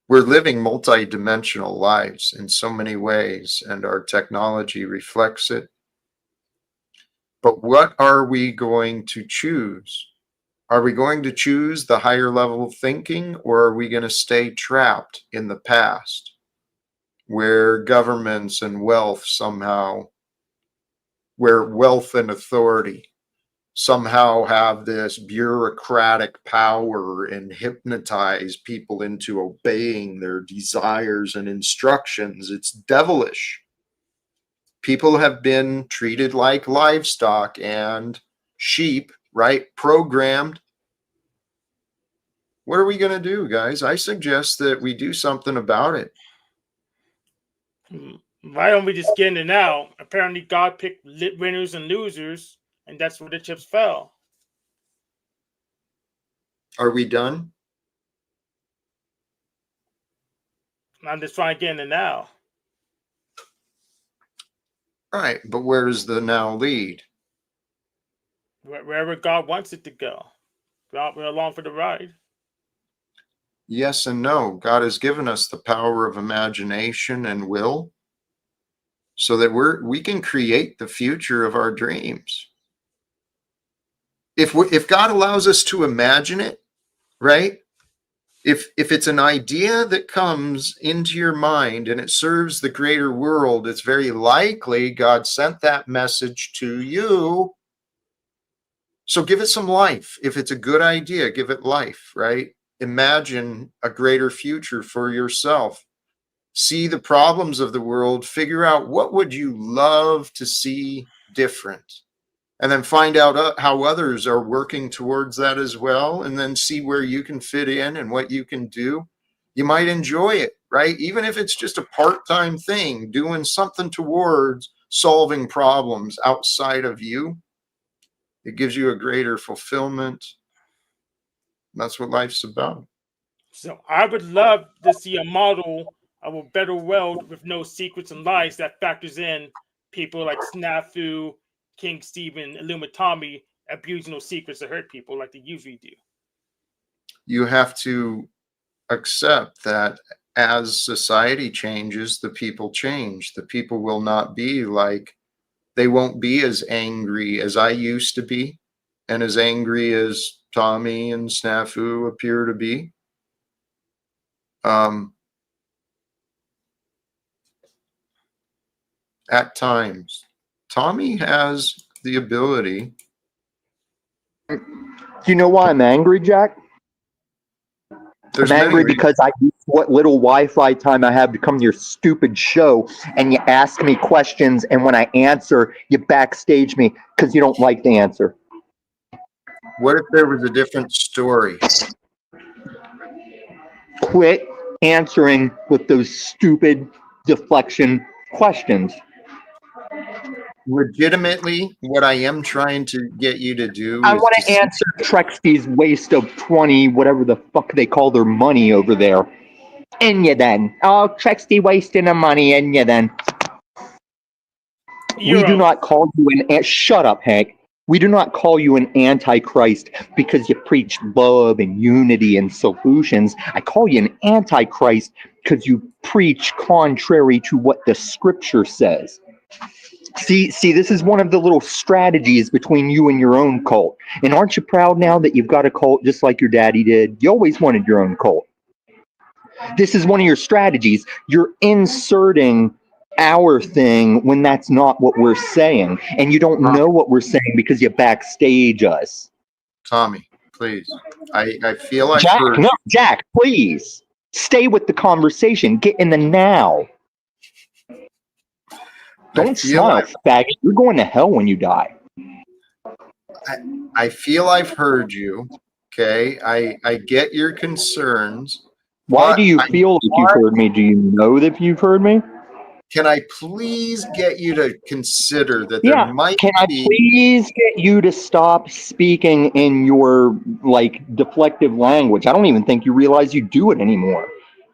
We're living multi-dimensional lives in so many ways, and our technology reflects it. But what are we going to choose? Are we going to choose the higher level of thinking, or are we going to stay trapped in the past where governments and wealth somehow, where wealth and authority somehow have this bureaucratic power and hypnotize people into obeying their desires and instructions? It's devilish. People have been treated like livestock and sheep, right? Programmed. What are we going to do, guys? I suggest that we do something about it. Why don't we just get in it now? Apparently, God picked winners and losers, and that's where the chips fell. Are we done? I'm just trying to get in the now. Right, but where does the now lead? Wherever God wants it to go. We're along for the ride. Yes and no. God has given us the power of imagination and will so that we can create the future of our dreams. If God allows us to imagine it, right? If it's an idea that comes into your mind and it serves the greater world, it's very likely God sent that message to you. So give it some life. If it's a good idea, give it life, right? Imagine a greater future for yourself. See the problems of the world, figure out what would you love to see different, and then find out how others are working towards that as well, and then see where you can fit in and what you can do. You might enjoy it, right? Even if it's just a part-time thing, doing something towards solving problems outside of you. It gives you a greater fulfillment. That's what life's about. So I would love to see a model of a better world with no secrets and lies that factors in people like Snafu, King Stephen, Illumitami abusing those secrets to hurt people like they usually do. You have to accept that as society changes, the people change. The people will not be like, they won't be as angry as I used to be, and as angry as Tommy and Snafu appear to be. At times, Tommy has the ability. Do you know why I'm angry, Jack? There's I'm angry many because I use what little Wi-Fi time I have to come to your stupid show, and you ask me questions, and when I answer, you backstage me because you don't like the answer. What if there was a different story? Quit answering with those stupid deflection questions. Legitimately, what I am trying to get you to do I is want to to answer Trexty's waste of 20, whatever the fuck they call their money over there. And you then. Oh, Trexty wasting the money, and you then. We do not call you shut up, Hank. We do not call you an antichrist because you preach love and unity and solutions. I call you an antichrist because you preach contrary to what the scripture says. See, this is one of the little strategies between you and your own cult. And aren't you proud now that you've got a cult just like your daddy did? You always wanted your own cult. This is one of your strategies. You're inserting our thing when that's not what we're saying. And you don't know what we're saying because you backstage us. Tommy, please. I feel I've Jack, heard. no, Jack, please. Stay with the conversation. Get in the now. Don't smile, faggot. You're going to hell when you die. I feel I've heard you. Okay. I get your concerns. Why do you feel like you've heard me? Do you know that you've heard me? Can I please get you to consider that there might be... Can I please get you to stop speaking in your, deflective language? I don't even think you realize you do it anymore.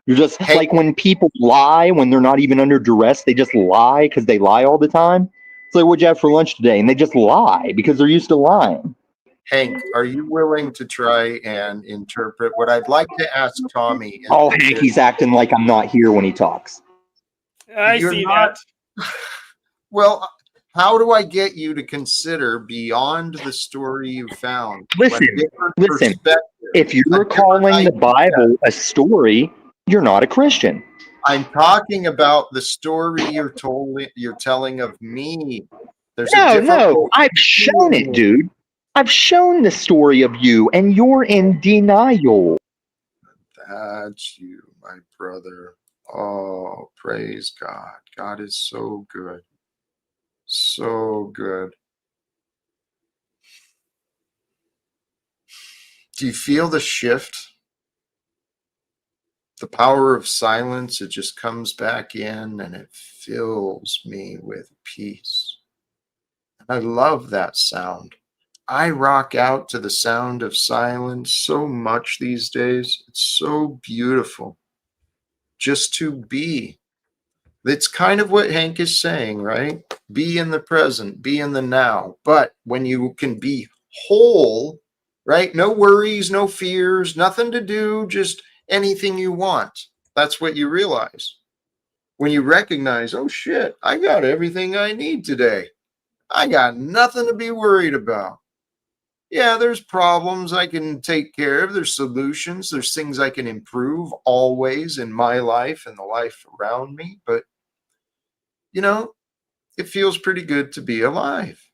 You're just like when people lie when they're not even under duress, they just lie because they lie all the time. It's like, what'd you have for lunch today? And they just lie because they're used to lying. Hank, are you willing to try and interpret what I'd like to ask Tommy? Hank, he's acting like I'm not here when he talks. I see that. Well, how do I get you to consider beyond the story you found? Listen. If you're calling the Bible a story, you're not a Christian. I'm talking about the story you're telling of me. No, I've shown it, dude. I've shown the story of you, and you're in denial. That's you, my brother. Oh, praise God. God is so good. So good. Do you feel the shift? The power of silence, it just comes back in and it fills me with peace. I love that sound. I rock out to the sound of silence so much these days. It's so beautiful just to be. It's kind of what Hank is saying, right? Be in the present, be in the now. But when you can be whole, right? No worries, no fears, nothing to do, just anything you want. That's what you realize. When you recognize, oh shit, I got everything I need today. I got nothing to be worried about. Yeah, there's problems I can take care of. There's solutions. There's things I can improve always in my life and the life around me. But, you know, it feels pretty good to be alive.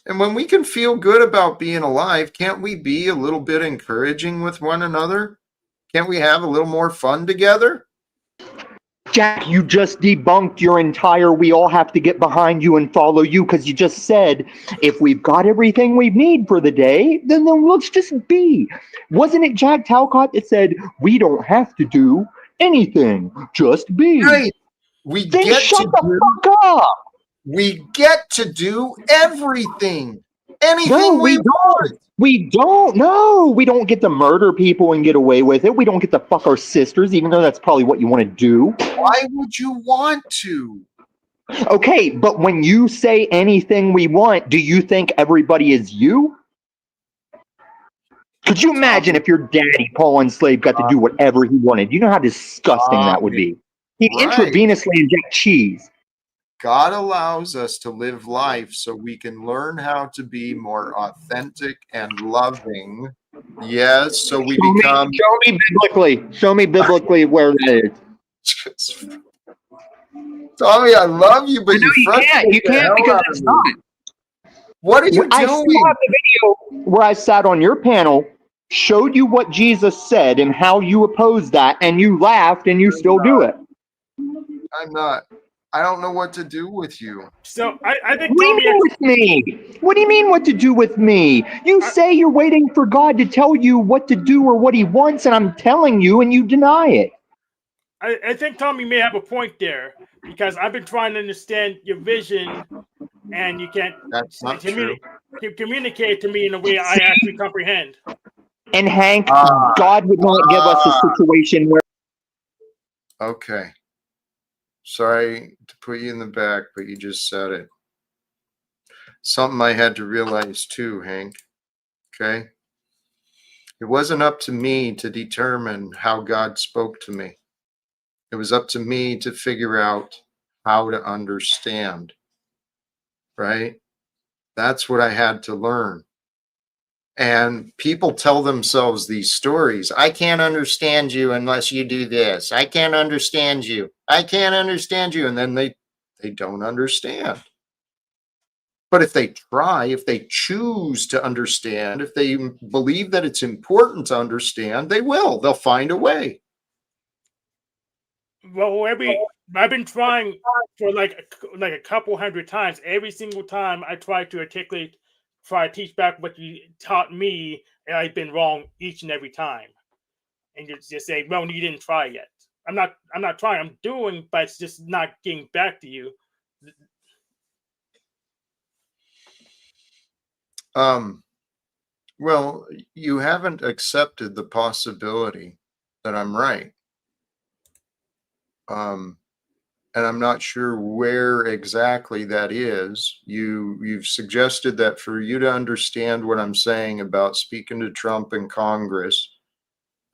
And when we can feel good about being alive, can't we be a little bit encouraging with one another? Can't we have a little more fun together? Jack, you just debunked your entire we all have to get behind you and follow you, because you just said if we've got everything we need for the day, then let's just be. Wasn't it Jack Talcott that said we don't have to do anything, just be? Right. We Then get shut to the do, fuck up. we get to do everything. No, Anything we want. We don't. No, we don't get to murder people and get away with it. We don't get to fuck our sisters, even though that's probably what you want to do. Why would you want to? Okay, but when you say anything we want, do you think everybody is you? Could you imagine if your daddy, Paul Enslaved, got to do whatever he wanted? You know how disgusting that would be. He'd Right. intravenously inject cheese. God allows us to live life so we can learn how to be more authentic and loving. Yes, so we become. Show me biblically where that is. Tommy, I love you, but No, you can't. You can't because it's not. What are you I still doing? have the video where I sat on your panel, showed you what Jesus said and how you opposed that, and you laughed, and you still do it. I'm not. I don't know what to do with you. So I think What do you Tommy. mean with me? What do you mean what to do with me? You say you're waiting for God to tell you what to do or what he wants, and I'm telling you, and you deny it. I think Tommy may have a point there, because I've been trying to understand your vision, and you can't That's not true. communicate to me in a way I actually comprehend. And Hank, God would not give us a situation where. Okay. Sorry to put you in the back, but you just said it. Something I had to realize too, Hank. Okay? It wasn't up to me to determine how God spoke to me. It was up to me to figure out how to understand. Right? That's what I had to learn. And people tell themselves these stories. I can't understand you unless you do this. I can't understand you. I can't understand you. And then they don't understand. But if they try, if they choose to understand, if they believe that it's important to understand, they will. They'll find a way. Well, I've been trying for like a couple hundred times. Every single time I try to articulate, try to teach back what you taught me, and I've been wrong each and every time. And you just say, "Well, you didn't try yet." I'm not trying. I'm doing, but it's just not getting back to you. Well, you haven't accepted the possibility that I'm right. And I'm not sure where exactly that is. You've suggested that for you to understand what I'm saying about speaking to Trump in Congress,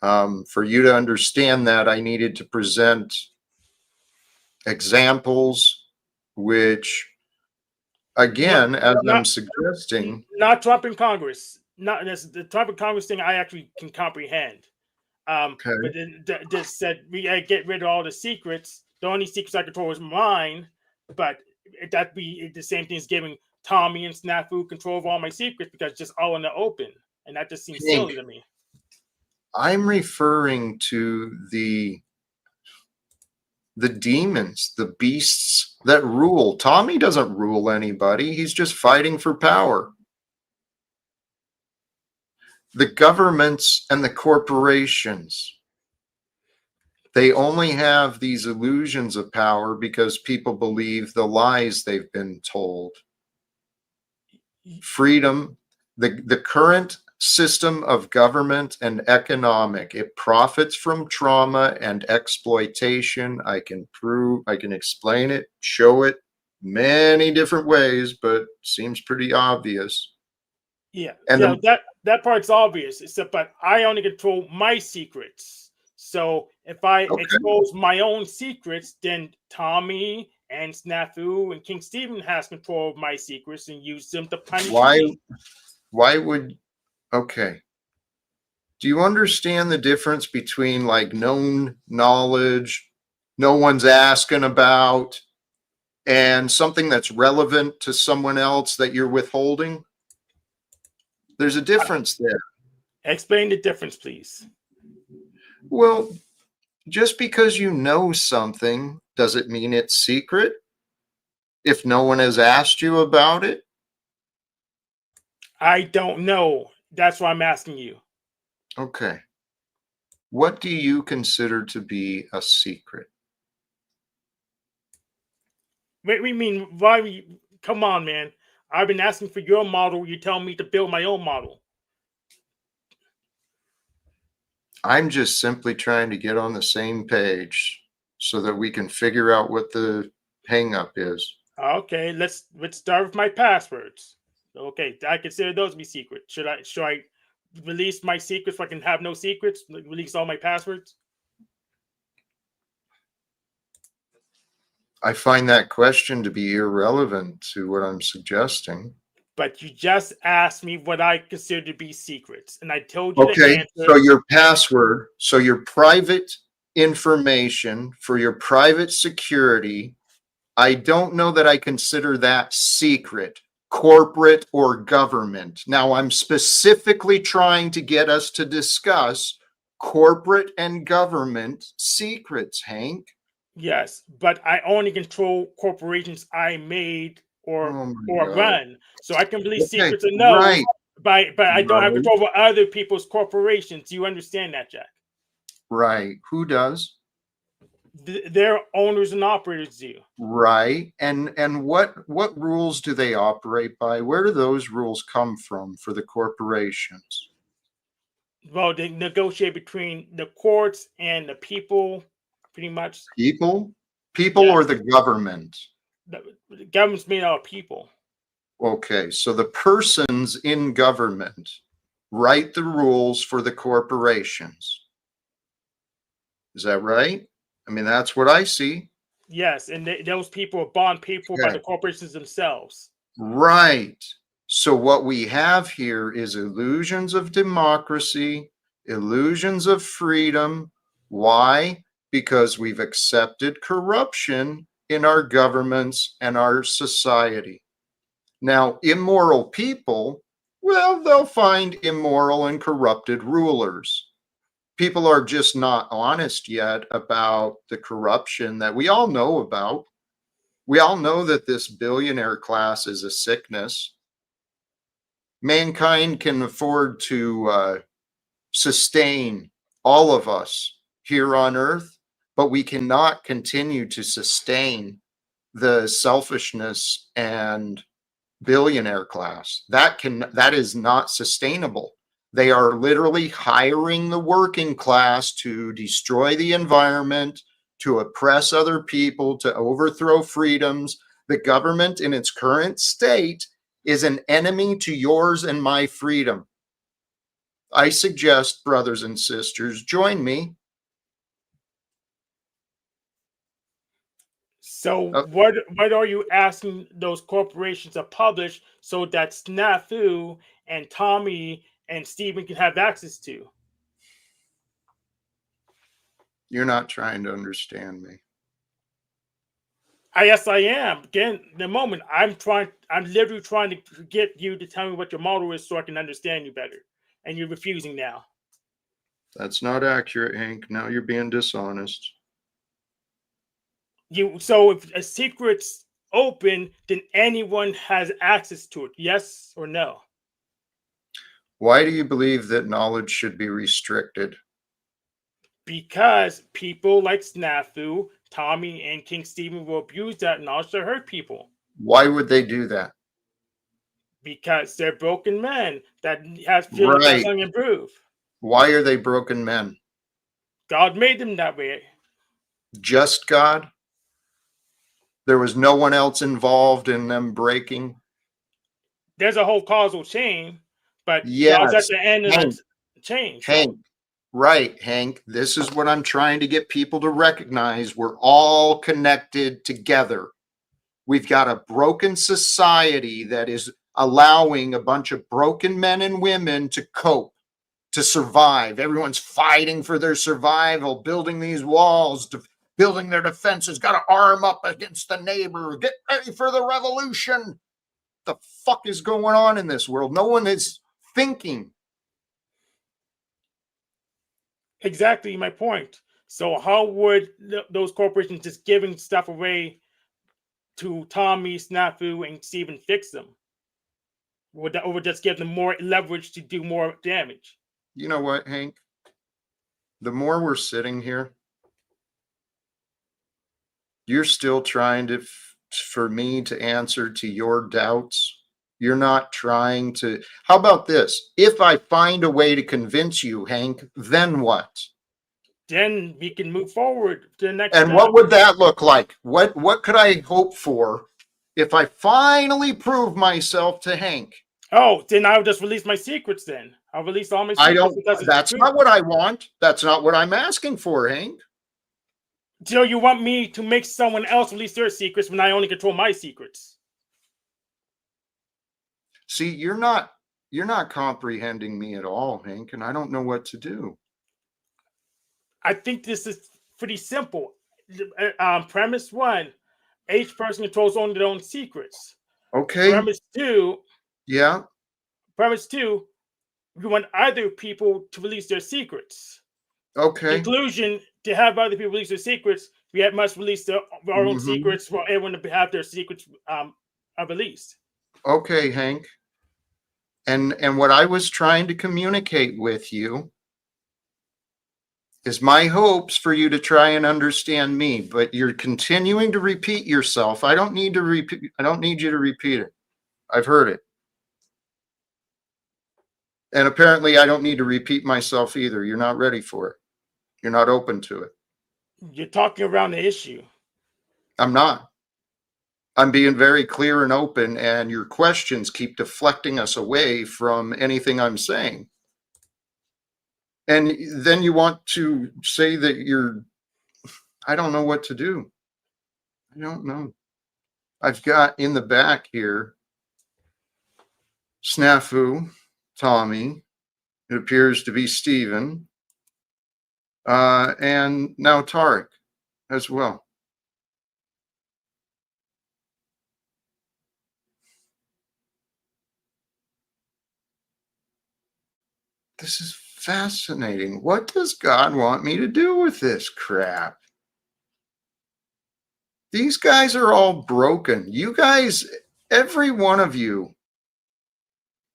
for you to understand that, I needed to present examples, which, again, I'm suggesting, not Trump in Congress. Not the Trump in Congress thing. I actually can comprehend. okay. But then just said we gotta get rid of all the secrets. The only secrets I control is mine. But that'd be the same thing as giving Tommy and Snafu control of all my secrets, because it's just all in the open, and that just seems silly to me. I'm referring to the demons, the beasts that rule. Tommy doesn't rule anybody. He's just fighting for power. The governments and the corporations, They only have these illusions of power because people believe the lies they've been told. Freedom, the current system of government and economic, it profits from trauma and exploitation. I can explain it, show it many different ways, but seems pretty obvious. Yeah, And that part's obvious. Except, but I only control my secrets. So if I expose my own secrets, then Tommy and Snafu and King Stephen has control of my secrets and use them to punish me. Why would okay? Do you understand the difference between like known knowledge, no one's asking about, and something that's relevant to someone else that you're withholding? There's a difference there. Explain the difference, please. Well, just because you know something, does it mean it's secret? If no one has asked you about it? I don't know. That's why I'm asking you. Okay. What do you consider to be a secret? Wait, we mean why? Come on, man. I've been asking for your model. You tell me to build my own model. I'm just simply trying to get on the same page so that we can figure out what the hang up is. Okay, let's start with my passwords. Okay, I consider those to be secret. Should I release my secrets so I can have no secrets? Release all my passwords? I find that question to be irrelevant to what I'm suggesting. But you just asked me what I consider to be secrets, and I told you the Okay, answer. so your password, so your private information for your private security, I don't know that I consider that secret, corporate or government. Now, I'm specifically trying to get us to discuss corporate and government secrets, Hank. Yes, but I only control corporations I made or Oh my God. run, so I can release Okay, secrets or no. right. But I don't have Right. control over other people's corporations. Do you understand that, Jack? Right. Who does? Their owners and operators do. Right. And what rules do they operate by? Where do those rules come from for the corporations? Well, they negotiate between the courts and the people, pretty much. People? People Yeah. or the government? The government's made out of people. Okay, so the persons in government write the rules for the corporations. Is that right? I mean, that's what I see. Yes, and those people are bond people by the corporations themselves. Right. So what we have here is illusions of democracy, illusions of freedom. Why? Because we've accepted corruption in our governments and our society. Now, immoral people, well, they'll find immoral and corrupted rulers. People are just not honest yet about the corruption that we all know about. We all know that this billionaire class is a sickness. Mankind can afford to sustain all of us here on earth, but we cannot continue to sustain the selfishness and billionaire class. That is not sustainable. They are literally hiring the working class to destroy the environment, to oppress other people, to overthrow freedoms. The government in its current state is an enemy to yours and my freedom. I suggest, brothers and sisters, join me. So what are you asking those corporations to publish so that Snafu and Tommy and Stephen can have access to? You're not trying to understand me. Yes, I am. Again, the moment I'm literally trying to get you to tell me what your model is so I can understand you better. And you're refusing now. That's not accurate, Hank. Now you're being dishonest. So if a secret's open, then anyone has access to it. Yes or no? Why do you believe that knowledge should be restricted? Because people like Snafu, Tommy, and King Stephen will abuse that knowledge to hurt people. Why would they do that? Because they're broken men that has feelings Right. that improve. Why are they broken men? God made them that way. Just God? There was no one else involved in them breaking? There's a whole causal chain, but Yes. God's at the end of Hank. that chain. Hank. Right, Hank. This is what I'm trying to get people to recognize. We're all connected together. We've got a broken society that is allowing a bunch of broken men and women to cope, to survive. Everyone's fighting for their survival, building these walls, building their defenses, got to arm up against the neighbor, get ready for the revolution. The fuck is going on in this world? No one is thinking. Exactly my point. So how would those corporations just giving stuff away to Tommy, Snafu, and Steven fix them? Would that over just give them more leverage to do more damage? You know what, Hank? The more we're sitting here, you're still trying to, for me to answer to your doubts. You're not trying to. How about this? If I find a way to convince you, Hank, then what? Then we can move forward to the next And step. what would that look like? What could I hope for if I finally prove myself to Hank? Oh, then I'll just release my secrets then. I'll release all my secrets. I don't. That's not what I want. That's not what I'm asking for, Hank. So you want me to make someone else release their secrets when I only control my secrets? See, you're not comprehending me at all, Hank, and I don't know what to do. I think this is pretty simple. Premise one, each person controls only their own secrets. Okay. Premise two, Yeah. Premise two, we want other people to release their secrets. Okay. Conclusion, to have other people release their secrets, we must release our own secrets for everyone to have their secrets released. Okay, Hank. And what I was trying to communicate with you is my hopes for you to try and understand me, but you're continuing to repeat yourself. I don't need you to repeat it. I've heard it. And apparently I don't need to repeat myself either. You're not ready for it. You're not open to it. You're talking around the issue. I'm not. I'm being very clear and open, and your questions keep deflecting us away from anything I'm saying. And then you want to say that I don't know what to do. I don't know. I've got in the back here, Snafu, Tommy, it appears to be Stephen, and now Tarek as well. This is fascinating. What does God want me to do with this crap? These guys are all broken. You guys, every one of you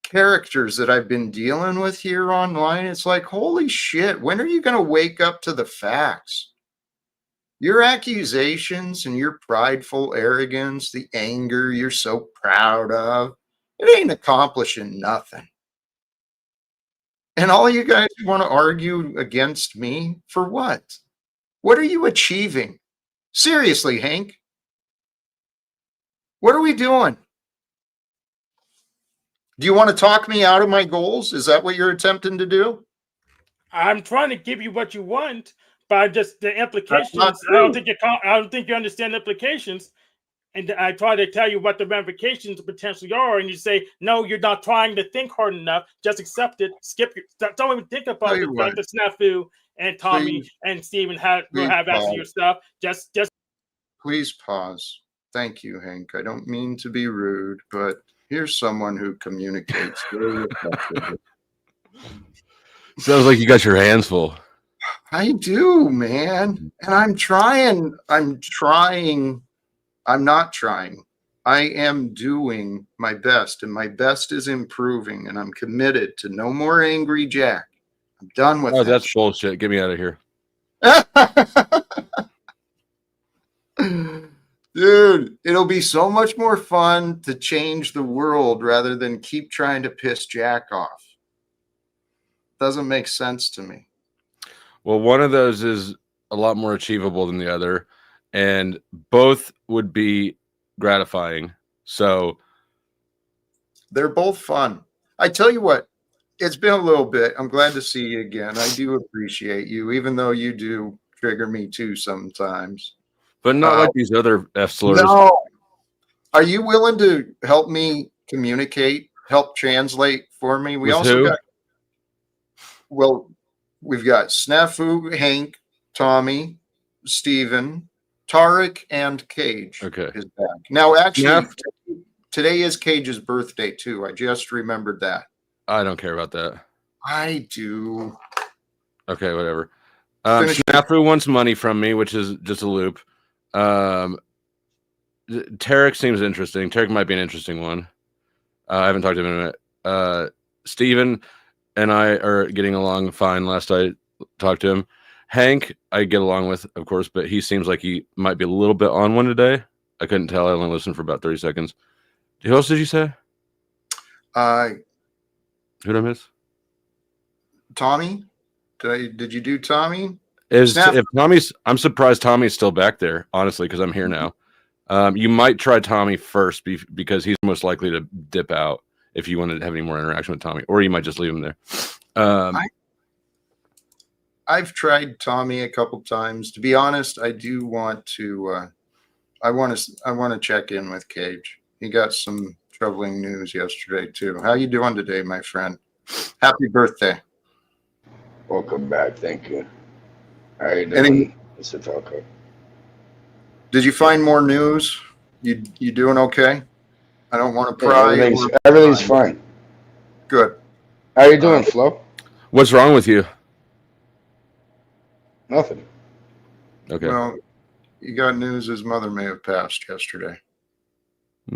characters that I've been dealing with here online, it's like, holy shit, when are you going to wake up to the facts? Your accusations and your prideful arrogance, the anger you're so proud of, it ain't accomplishing nothing. And all you guys want to argue against me for what? What are you achieving? Seriously, Hank. What are we doing? Do you want to talk me out of my goals? Is that what you're attempting to do? I'm trying to give you what you want, but just the implications. I don't think you understand the implications. And I try to tell you what the ramifications potentially are, and you say, no, you're not trying to think hard enough. Just accept it. Don't even think about the fact that Snafu and Tommy and Steven will have access to your stuff. Just please pause. Thank you, Hank. I don't mean to be rude, but here's someone who communicates very effectively. Sounds like you got your hands full. I do, man. And I'm trying. I'm not trying. I am doing my best, and my best is improving, and I'm committed to no more angry Jack. I'm done with Oh, that that's shit. bullshit. Get me out of here. Dude, it'll be so much more fun to change the world rather than keep trying to piss Jack off. Doesn't make sense to me. Well, one of those is a lot more achievable than the other, and both would be gratifying. So they're both fun. I tell you what, it's been a little bit. I'm glad to see you again. I do appreciate you, even though you do trigger me too sometimes. But not like these other F slurs. No. Are you willing to help me communicate, help translate for me? We With also who? got, well, we've got Snafu, Hank, Tommy, Steven, Tarek, and Cage. Okay. Is back. Now, actually, Snaf- today is Cage's birthday, too. I just remembered that. I don't care about that. I do. Okay, whatever. Finish it. Snafu wants money from me, which is just a loop. Tarek seems interesting. Tarek might be an interesting one. I haven't talked to him in a minute. Steven and I are getting along fine. Last I talked to him. Hank, I get along with, of course, but he seems like he might be a little bit on one today. I couldn't tell. I only listened for about 30 seconds. Who else did you say? Who did I miss? Tommy? Did you do Tommy? If Tommy's, I'm surprised Tommy's still back there, honestly, because I'm here now. You might try Tommy first because he's most likely to dip out if you want to have any more interaction with Tommy, or you might just leave him there. I've tried Tommy a couple times. To be honest, I do want to. I want to check in with Cage. He got some troubling news yesterday too. How you doing today, my friend? Happy birthday. Welcome back. Thank you. How are you doing, Mr. Talcott? Did you find more news? You doing okay? I don't want to pry. Everything's fine. Good. How you doing, Flo? What's wrong with you? Nothing. Okay. Well, you got news his mother may have passed yesterday.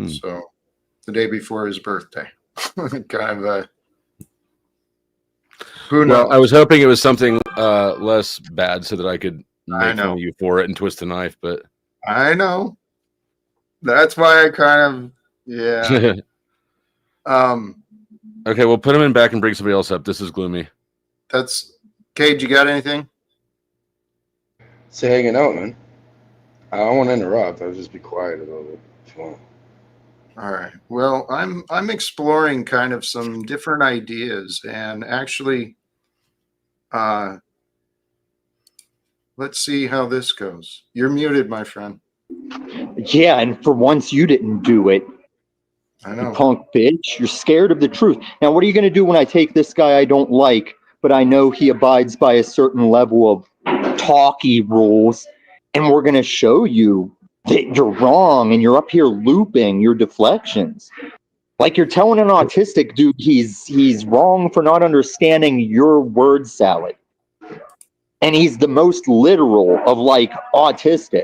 So the day before his birthday. Kind of a who knows? Well, I was hoping it was something less bad so that I could make fun know. of you for it and twist the knife, but I know. That's why I kind of yeah. Okay, well, put him in back and bring somebody else up. This is gloomy. That's Cage. You got anything? Stay hanging out, man. I don't want to interrupt. I'll just be quiet a little bit if you want. All right. Well, I'm exploring kind of some different ideas, and actually, let's see how this goes. You're muted, my friend. Yeah, and for once you didn't do it. I You know. punk bitch. You're scared of the truth. Now, what are you going to do when I take this guy I don't like, but I know he abides by a certain level of talky rules, and we're going to show you that you're wrong and you're up here looping your deflections. Like you're telling an autistic dude he's wrong for not understanding your word salad. And he's the most literal of like autistic.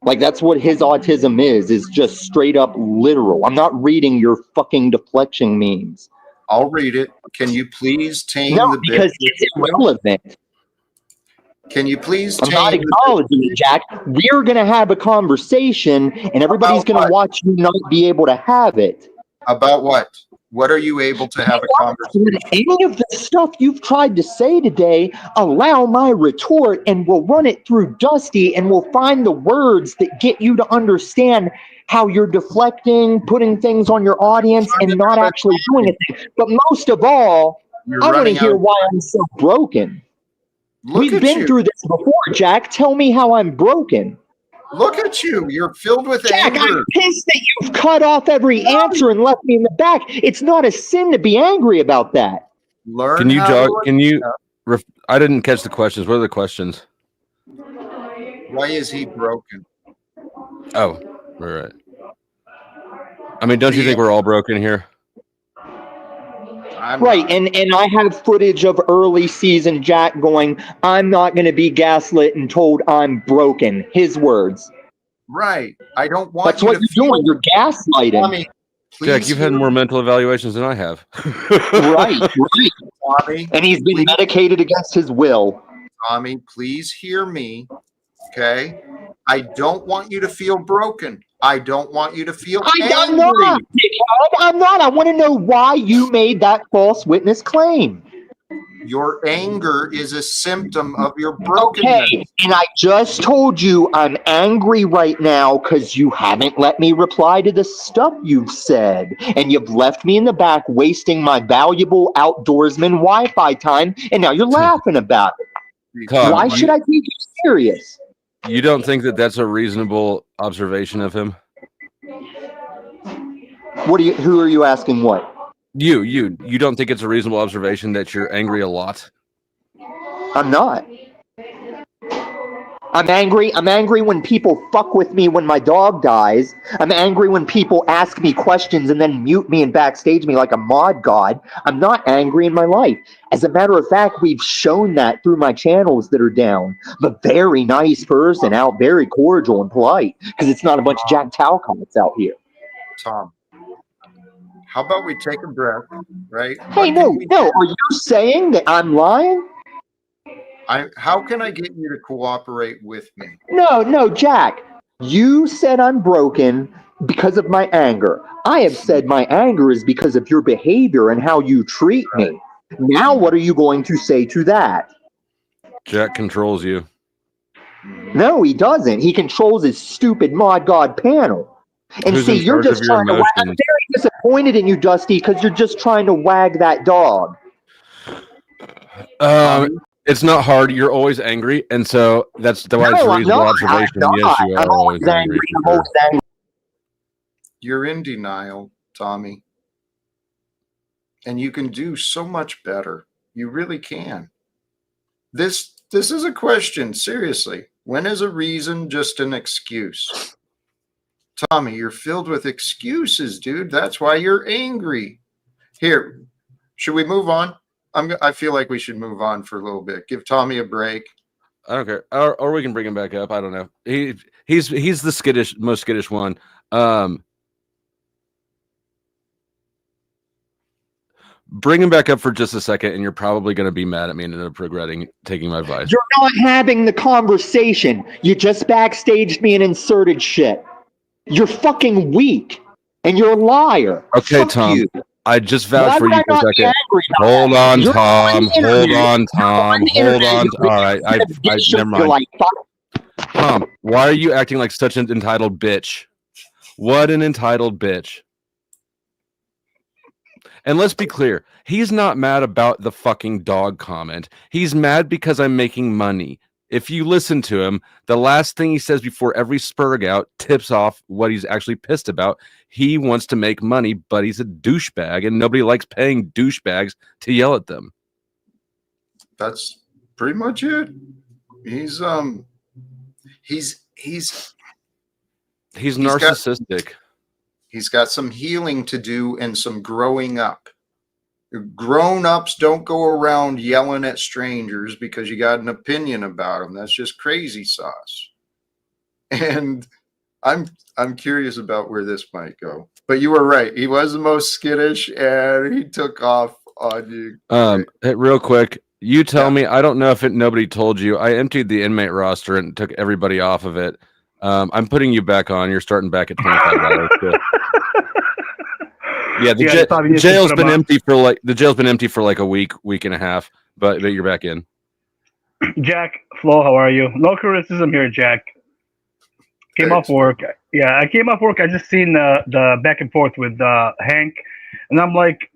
Like that's what his autism is just straight up literal. I'm not reading your fucking deflection memes. I'll read it. Can you please tame No, the because bitch? it's irrelevant. Can you please I'm not tame acknowledging it, Jack. We're going to have a conversation, and everybody's About going to what? watch you not be able to have it. About what? What are you able to have a conversation? Would any of the stuff you've tried to say today allow my retort, and we'll run it through Dusty, and we'll find the words that get you to understand how you're deflecting, putting things on your audience, and not actually doing anything. But most of all, You're I want to running hear out. why I'm so broken. Look We've at been you. through this before, Jack. Tell me how I'm broken. Look at you. You're filled with Jack, anger. I'm pissed that you've cut off every answer and left me in the back. It's not a sin to be angry about that. Learn Can you how jog? to- Can you? I didn't catch the questions. What are the questions? Why is he broken? Oh, right. I mean, don't you think we're all broken here? I'm Right, not. and I have footage of early season Jack going, I'm not going to be gaslit and told I'm broken. His words. Right. I don't want That's you what to you're doing. You're gaslighting. Tommy, please Jack, you've had hear more me, mental evaluations than I have. Right. Tommy. And he's been Please. medicated against his will. Tommy, please hear me. Okay. I don't want you to feel broken. I don't want you to feel I'm angry. not, dickhead. I'm not. I want to know why you made that false witness claim. Your anger is a symptom of your brokenness. Okay, and I just told you I'm angry right now because you haven't let me reply to the stuff you've said. And you've left me in the back wasting my valuable outdoorsman Wi-Fi time, and now you're laughing about it. Tom, Why should I take you serious? You don't think that that's a reasonable observation of him? Who are you asking what? You don't think it's a reasonable observation that you're angry a lot? I'm not. I'm angry. I'm angry when people fuck with me when my dog dies. I'm angry when people ask me questions and then mute me and backstage me like a mod god. I'm not angry in my life. As a matter of fact, we've shown that through my channels that are down. I'm a very nice person out, very cordial and polite, because it's not a bunch of Jack Talcotts out here. Tom, how about we take a breath, right? Hey, no. Are you saying that I'm lying? How can I get you to cooperate with me? No, Jack. You said I'm broken because of my anger. I have said my anger is because of your behavior and how you treat me. Now, what are you going to say to that? Jack controls you. No, he doesn't. He controls his stupid mod god panel. And Who's see, in you're charge just of your trying to wag. I'm emotions? very disappointed in you, Dusty, because you're just trying to wag that dog. It's not hard. You're always angry, and so that's why it's a reasonable observation. Yes, you are always angry. I'm always angry. You're in denial, Tommy. And you can do so much better. You really can. This is a question, seriously. When is a reason just an excuse? Tommy, you're filled with excuses, dude. That's why you're angry. Here, should we move on? I feel like we should move on for a little bit. Give Tommy a break. I don't care, or we can bring him back up. I don't know. He's the most skittish one. Bring him back up for just a second, and you're probably going to be mad at me and end up regretting taking my advice. You're not having the conversation. You just backstaged me and inserted shit. You're fucking weak, and you're a liar. Okay, Fuck Tom. you. I just vouched for Why you would I for a not be second. angry about Hold that? on, You're Tom. Hold on, Tom. Hold on. You're All right. I never mind. like, Tom, why are you acting like such an entitled bitch? What an entitled bitch. And let's be clear, he's not mad about the fucking dog comment. He's mad because I'm making money. If you listen to him, the last thing he says before every spurg out tips off what he's actually pissed about. He wants to make money, but he's a douchebag, and nobody likes paying douchebags to yell at them. That's pretty much it. He's narcissistic. He's got some healing to do and some growing up. Grown-ups don't go around yelling at strangers because you got an opinion about them. That's just crazy sauce. And I'm curious about where this might go. But you were right. He was the most skittish, and he took off on you. Real quick, you tell me. I don't know if nobody told you. I emptied the inmate roster and took everybody off of it. I'm putting you back on. You're starting back at $25. Yeah, the jail's been empty for like a week and a half, but you're back in. Jack, Flo, how are you? No criticism here, Jack. Came off work. Yeah, I came off work. I just seen the back and forth with Hank, and I'm like,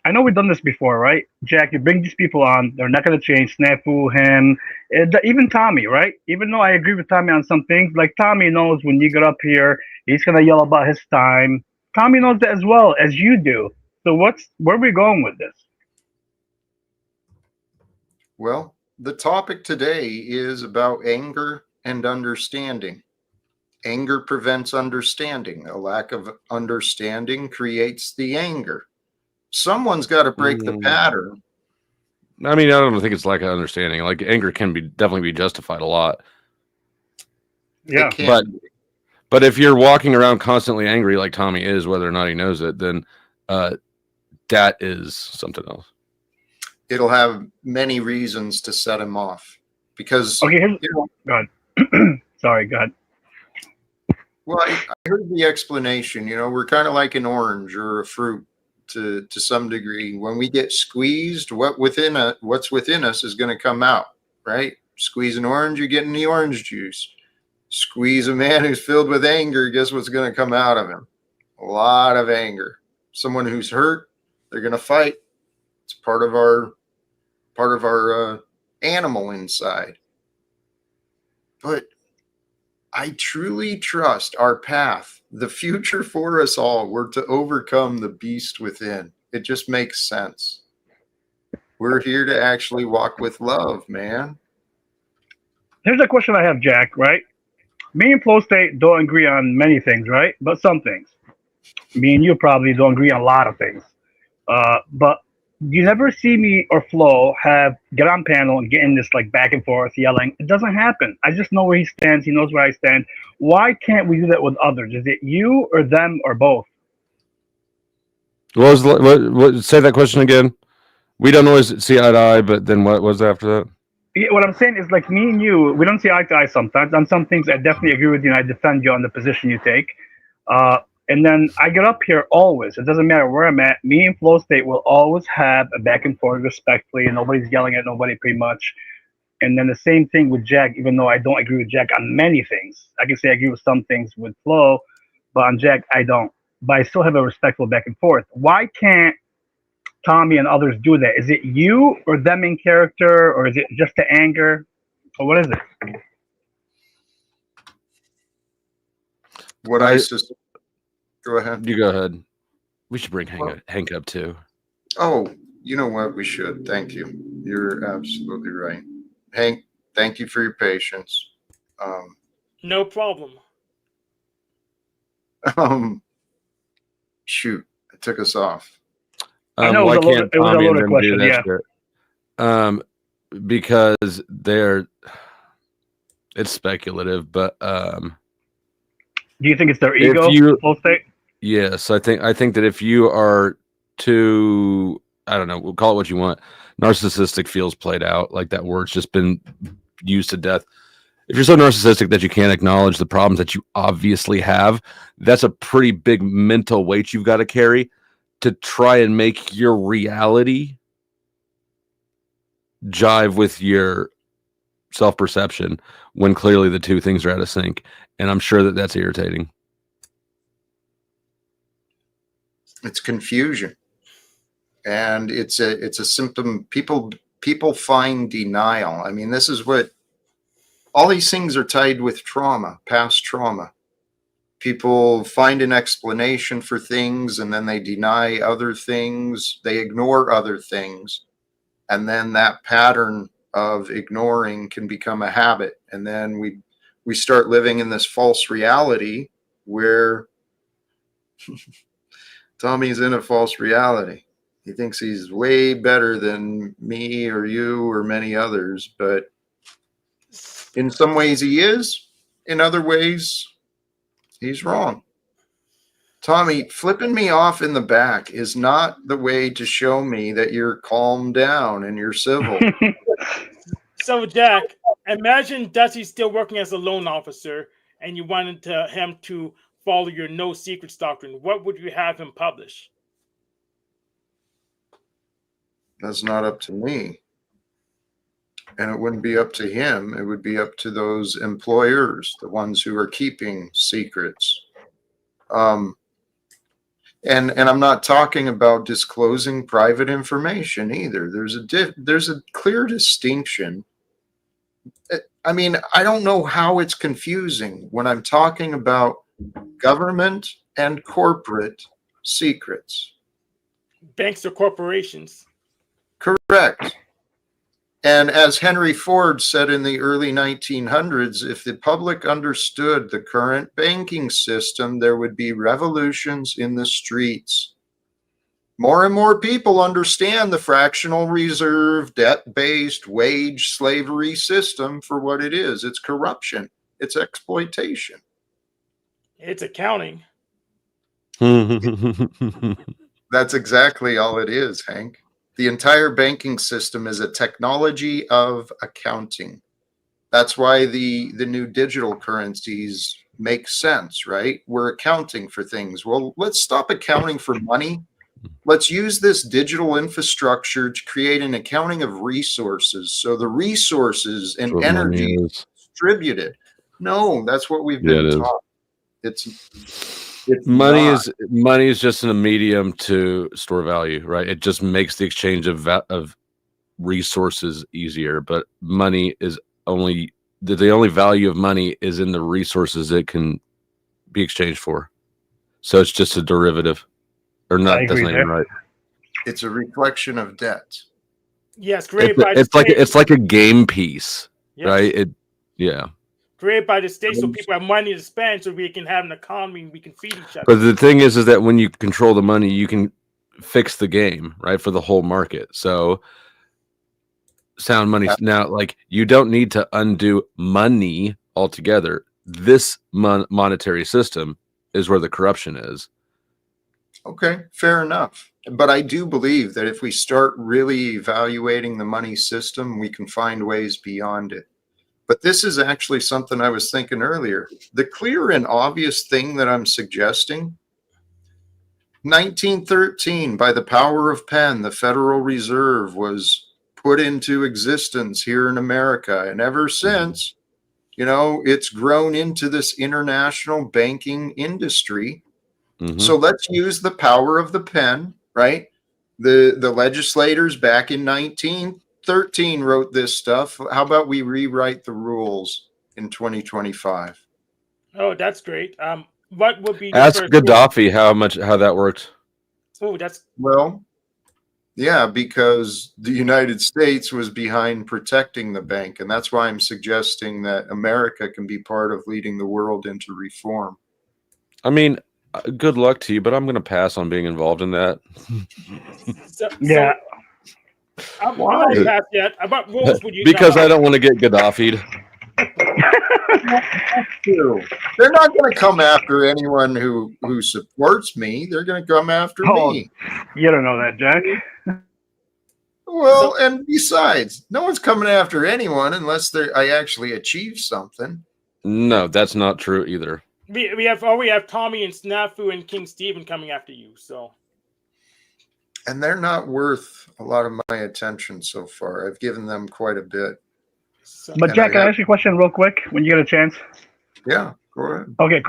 I know we've done this before, right? Jack, you bring these people on, they're not going to change. Snafu, him, even Tommy, right? Even though I agree with Tommy on some things, like Tommy knows when you get up here, he's going to yell about his time. Tommy knows that as well as you do. So where are we going with this? Well, the topic today is about anger and understanding. Anger prevents understanding. A lack of understanding creates the anger. Someone's got to break the pattern. I mean, I don't think it's lack of understanding. Like, anger can definitely be justified a lot. Yeah, but if you're walking around constantly angry like Tommy is, whether or not he knows it, then that is something else. It'll have many reasons to set him off. because Okay, here's, you know, go ahead. Sorry, go ahead. well, I heard the explanation. You know, we're kind of like an orange or a fruit to some degree. When we get squeezed, what's within us is going to come out, right? Squeeze an orange, you're getting the orange juice. Squeeze a man who's filled with anger, guess what's going to come out of him? A lot of anger. Someone who's hurt, they're going to fight. It's part of our animal inside. But I truly trust our path, the future for us all, were to overcome the beast within. It just makes sense. We're here to actually walk with love, man. Here's a question I have, Jack. Right? Me and Flow State don't agree on many things, right? But some things. Me and you probably don't agree on a lot of things. But you never see me or Flo get on panel and get in this like back and forth yelling. It doesn't happen. I just know where he stands. He knows where I stand. Why can't we do that with others? Is it you or them or both? What say that question again? We don't always see eye to eye, but then what was after that? Yeah, what I'm saying is like me and you, we don't see eye to eye sometimes. On some things, I definitely agree with you and I defend you on the position you take. And then I get up here always. It doesn't matter where I'm at. Me and Flow State will always have a back and forth respectfully, and nobody's yelling at nobody pretty much. And then the same thing with Jack, even though I don't agree with Jack on many things. I can say I agree with some things with Flo, but on Jack, I don't. But I still have a respectful back and forth. Why can't Tommy and others do that? Is it you or them in character, or is it just the anger? Or what is it? What I suspect. Go ahead. You go ahead. We should bring Hank up too. Oh, you know what? We should. Thank you. You're absolutely right. Hank, thank you for your patience. No problem. Shoot, it took us off. I know Why it was a loaded- can't it was a Tommy and loaded them question, do that yeah. shit? Because it's speculative, but Do you think it's their ego, Flow State? yes, I think that if you are too, I don't know, we'll call it what you want, narcissistic feels played out, like that word's just been used to death. If you're so narcissistic that you can't acknowledge the problems that you obviously have, that's a pretty big mental weight you've got to carry to try and make your reality jive with your self-perception when clearly the two things are out of sync. And I'm sure that that's irritating. It's confusion, and it's a symptom. People find denial. I mean, this is what all these things are tied with trauma, past trauma. People find an explanation for things, and then they deny other things. They ignore other things, and then that pattern of ignoring can become a habit, and then we start living in this false reality where Tommy's in a false reality. He thinks he's way better than me or you or many others, but in some ways he is. In other ways, he's wrong. Tommy, flipping me off in the back is not the way to show me that you're calmed down and you're civil. So, Jack, imagine Dusty's still working as a loan officer and you wanted him to follow your no secrets doctrine. What would you have him publish? That's not up to me. And it wouldn't be up to him. It would be up to those employers, the ones who are keeping secrets. And I'm not talking about disclosing private information either. There's a clear distinction. I mean, I don't know how it's confusing when I'm talking about government and corporate secrets. Banks or corporations. Correct. And as Henry Ford said in the early 1900s, if the public understood the current banking system, there would be revolutions in the streets. More and more people understand the fractional reserve, debt-based wage slavery system for what it is. It's corruption. It's exploitation. It's accounting. That's exactly all it is, Hank. The entire banking system is a technology of accounting. That's why the new digital currencies make sense, right? We're accounting for things. Well, let's stop accounting for money. Let's use this digital infrastructure to create an accounting of resources. So the resources and That's what money energy is. distributed. No, that's what we've Yeah, been it is. taught. It's Money not. is just a medium to store value, right? It just makes the exchange of resources easier, but money is only the only value of money is in the resources it can be exchanged for. So it's just a derivative, or I not. agree That's not even there. right. It's a reflection of debt. Yes, created by the It's state. it's like a game piece, Yes. right? Yeah. Created by the state, so people have money to spend, so we can have an economy and we can feed each other. But the thing is that when you control the money, you can fix the game, right, for the whole market. So sound money now, like you don't need to undo money altogether. This monetary system is where the corruption is. Okay, fair enough. But I do believe that if we start really evaluating the money system, we can find ways beyond it. But this is actually something I was thinking earlier. The clear and obvious thing that I'm suggesting, 1913, by the power of pen, the Federal Reserve was put into existence here in America. And ever since, it's grown into this international banking industry. Mhm. So let's use the power of the pen, right? The legislators back in 1913 wrote this stuff. How about we rewrite the rules in 2025? Oh, that's great. What would be the Ask first rule? Gaddafi how that worked. Oh, that's Well, yeah, because the United States was behind protecting the bank. And that's why I'm suggesting that America can be part of leading the world into reform. I mean, good luck to you, but I'm going to pass on being involved in that. Yeah. I'm not past yet. What rules would you? Because I don't want to get Gaddafi'd. They're not going to come after anyone who supports me. They're going to come after me. You don't know that, Jack. Well, and besides, no one's coming after anyone unless I actually achieve something. No, that's not true either. We have Tommy and Snafu and King Stephen coming after you. So, and they're not worth a lot of my attention so far. I've given them quite a bit. But Jack, can I ask you a question real quick when you get a chance? Yeah, go ahead. Okay,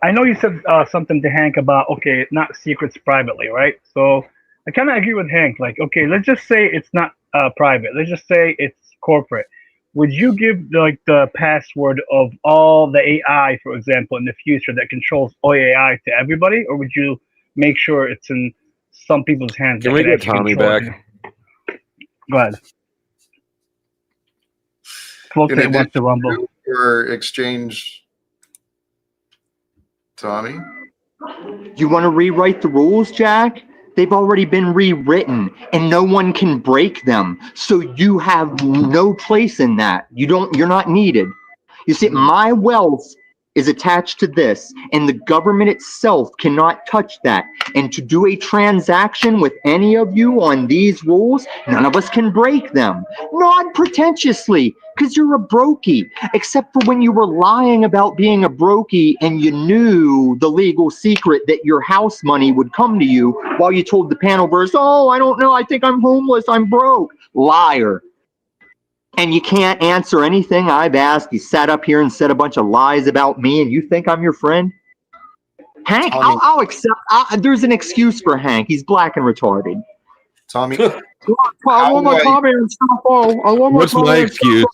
I know you said something to Hank about, not secrets privately, right? So I kind of agree with Hank. Like, okay, let's just say it's not private. Let's just say it's corporate. Would you give the password of all the AI, for example, in the future that controls all AI to everybody, or would you make sure it's in some people's hands? Can we get Tommy back? Go ahead. Floating wants to rumble. Or exchange, Tommy? You want to rewrite the rules, Jack? They've already been rewritten and no one can break them. So you have no place in that. You're not needed. You see, my wealth is attached to this and the government itself cannot touch that. And to do a transaction with any of you on these rules, none of us can break them. Non-pretentiously, because you're a brokey, except for when you were lying about being a brokey and you knew the legal secret that your house money would come to you while you told the panelverse, oh, I don't know, I think I'm homeless, I'm broke. Liar. And you can't answer anything I've asked. You sat up here and said a bunch of lies about me, and you think I'm your friend? Hank, I'll accept. There's an excuse for Hank. He's black and retarded. Tommy, What's my excuse?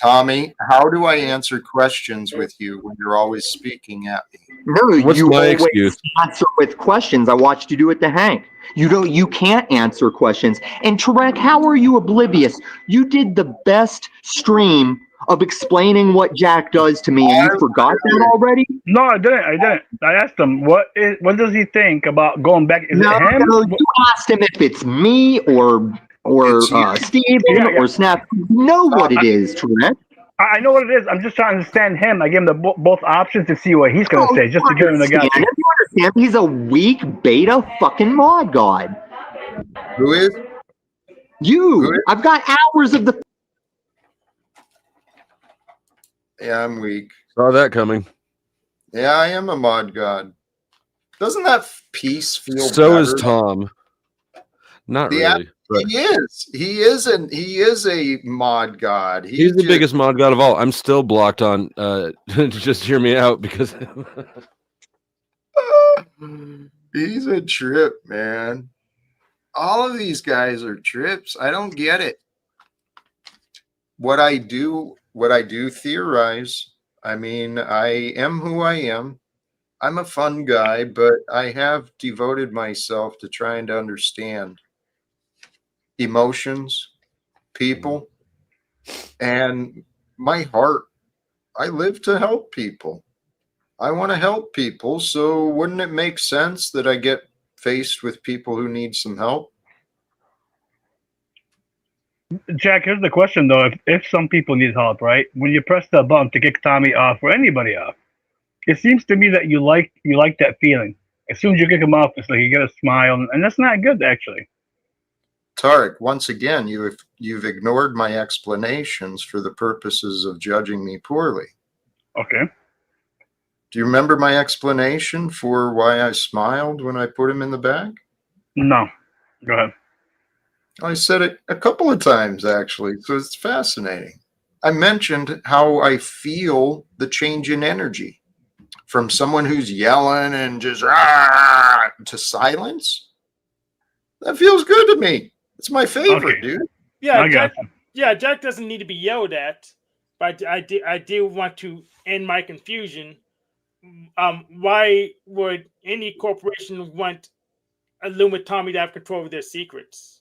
Tommy, how do I answer questions with you when you're always speaking at me? No, What's you my always excuse? answer with questions. I watched you do it to Hank. You can't answer questions. And Tarek, how are you oblivious? You did the best stream of explaining what Jack does to me, and you forgot that already? No, I didn't. I asked him what does he think about going back? Is it him? No, you asked him if it's me or Steven or Snap. You know what it is, Tarek. I know what it is. I'm just trying to understand him. I gave him both options to see what he's going to say, just to give him the guy. You understand? He's a weak beta fucking mod god. Who is? You. I've got hours of the. Yeah, I'm weak. Saw that coming. Yeah, I am a mod god. Doesn't that piece feel So better? is Tom. Not The really. But He is. He is a mod god. he's the biggest mod god of all. I'm still blocked on just hear me out because He's a trip, man. All of these guys are trips. I don't get it. What I do theorize. I mean, I am who I am. I'm a fun guy, but I have devoted myself to trying to understand emotions, people, and my heart. I live to help people. I want to help people. So wouldn't it make sense that I get faced with people who need some help? Jack, here's the question though: if some people need help, right? When you press the button to kick Tommy off or anybody off, it seems to me that you like that feeling. As soon as you kick him off, it's like you get a smile, and that's not good, actually. Tarek, once again, you've ignored my explanations for the purposes of judging me poorly. Okay. Do you remember my explanation for why I smiled when I put him in the bag? No. Go ahead. I said it a couple of times, actually, so it's fascinating. I mentioned how I feel the change in energy from someone who's yelling and just to silence. That feels good to me. It's my favorite, Okay. dude. Yeah, I Jack. got you. Yeah, Jack doesn't need to be yelled at, but I do want to end my confusion. Why would any corporation want Illumid Tommy to have control of their secrets?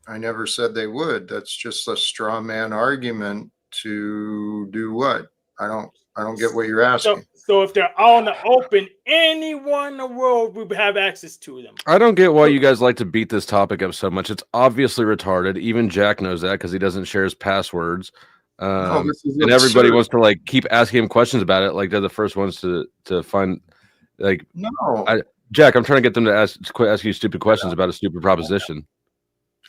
I never said they would. That's just a straw man argument to do what? I don't get what you're asking. So if they're all in the open, anyone in the world would have access to them. I don't get why you guys like to beat this topic up so much. It's obviously retarded. Even Jack knows that because he doesn't share his passwords. This is And everybody absurd. wants to like keep asking him questions about it. Like they're the first ones to find like No, Jack, I'm trying to get them to ask you stupid questions about a stupid proposition.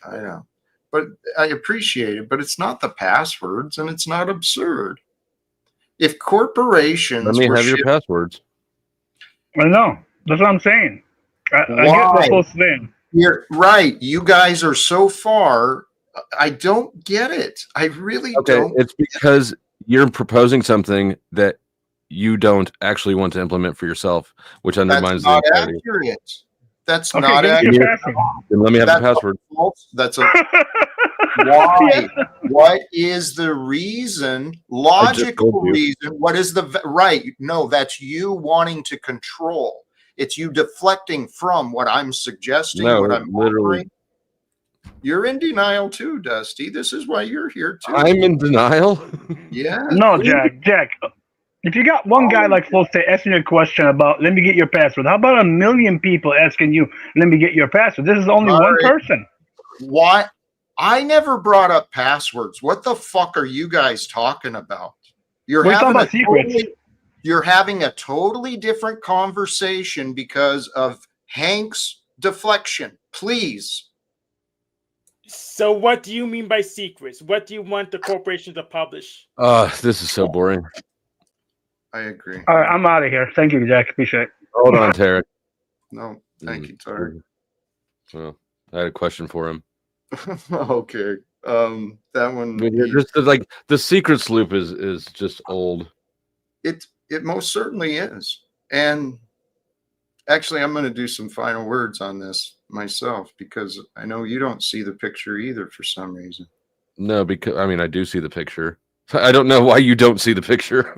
I know. But I appreciate it, but it's not the passwords and it's not absurd. If corporations Let me were have your passwords. I know. That's what I'm saying. I get Why? what both saying. You're right. You guys are so far. I don't get it. I really don't. It's because you're proposing something that you don't actually want to implement for yourself, which undermines That's not the entirety. accurate. That's Okay, not give us accurate. your password. Then let me have That's the password. false. That's a why? Yeah. What is the reason? Logical told you. reason. What is the right? No, that's you wanting to control. It's you deflecting from what I'm suggesting. No, what I'm literally. offering. You're in denial too, Dusty. This is why you're here too. I'm in denial. Yeah. No, Jack. If you got one guy like Flo say asking you a question about, let me get your password. How about a million people asking you, let me get your password? This is only All one right. person. Why? I never brought up passwords. What the fuck are you guys talking about? We're talking about secrets. You're having a totally different conversation because of Hank's deflection. Please. So what do you mean by secrets? What do you want the corporation to publish? This is so boring. I agree. All right, I'm out of here. Thank you, Jack. Appreciate it. Hold on, Tarek. No, thank you, Tarek. So I had a question for him. Okay. That one. Just like the secrets loop is just old. It most certainly is. And actually, I'm going to do some final words on this myself because I know you don't see the picture either for some reason. No, because I mean I do see the picture. I don't know why you don't see the picture.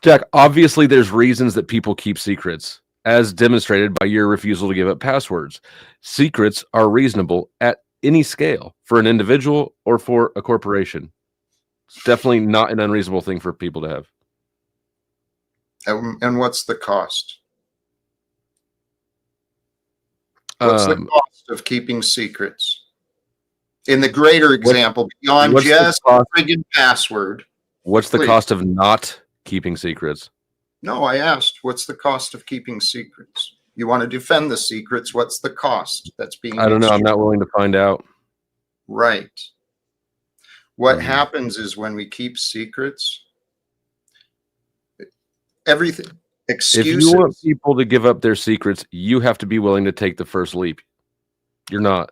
Jack, obviously there's reasons that people keep secrets, as demonstrated by your refusal to give up passwords. Secrets are reasonable at any scale for an individual or for a corporation. It's definitely not an unreasonable thing for people to have. And what's the cost? What's the cost of keeping secrets? In the greater example, beyond just a friggin' password. What's the cost of not keeping secrets? No, I asked, what's the cost of keeping secrets? You want to defend the secrets. What's the cost that's being I don't know. I'm not willing to find out. Right. What Mhm. happens is when we keep secrets, everything, If you want excuses, people to give up their secrets, you have to be willing to take the first leap. You're not.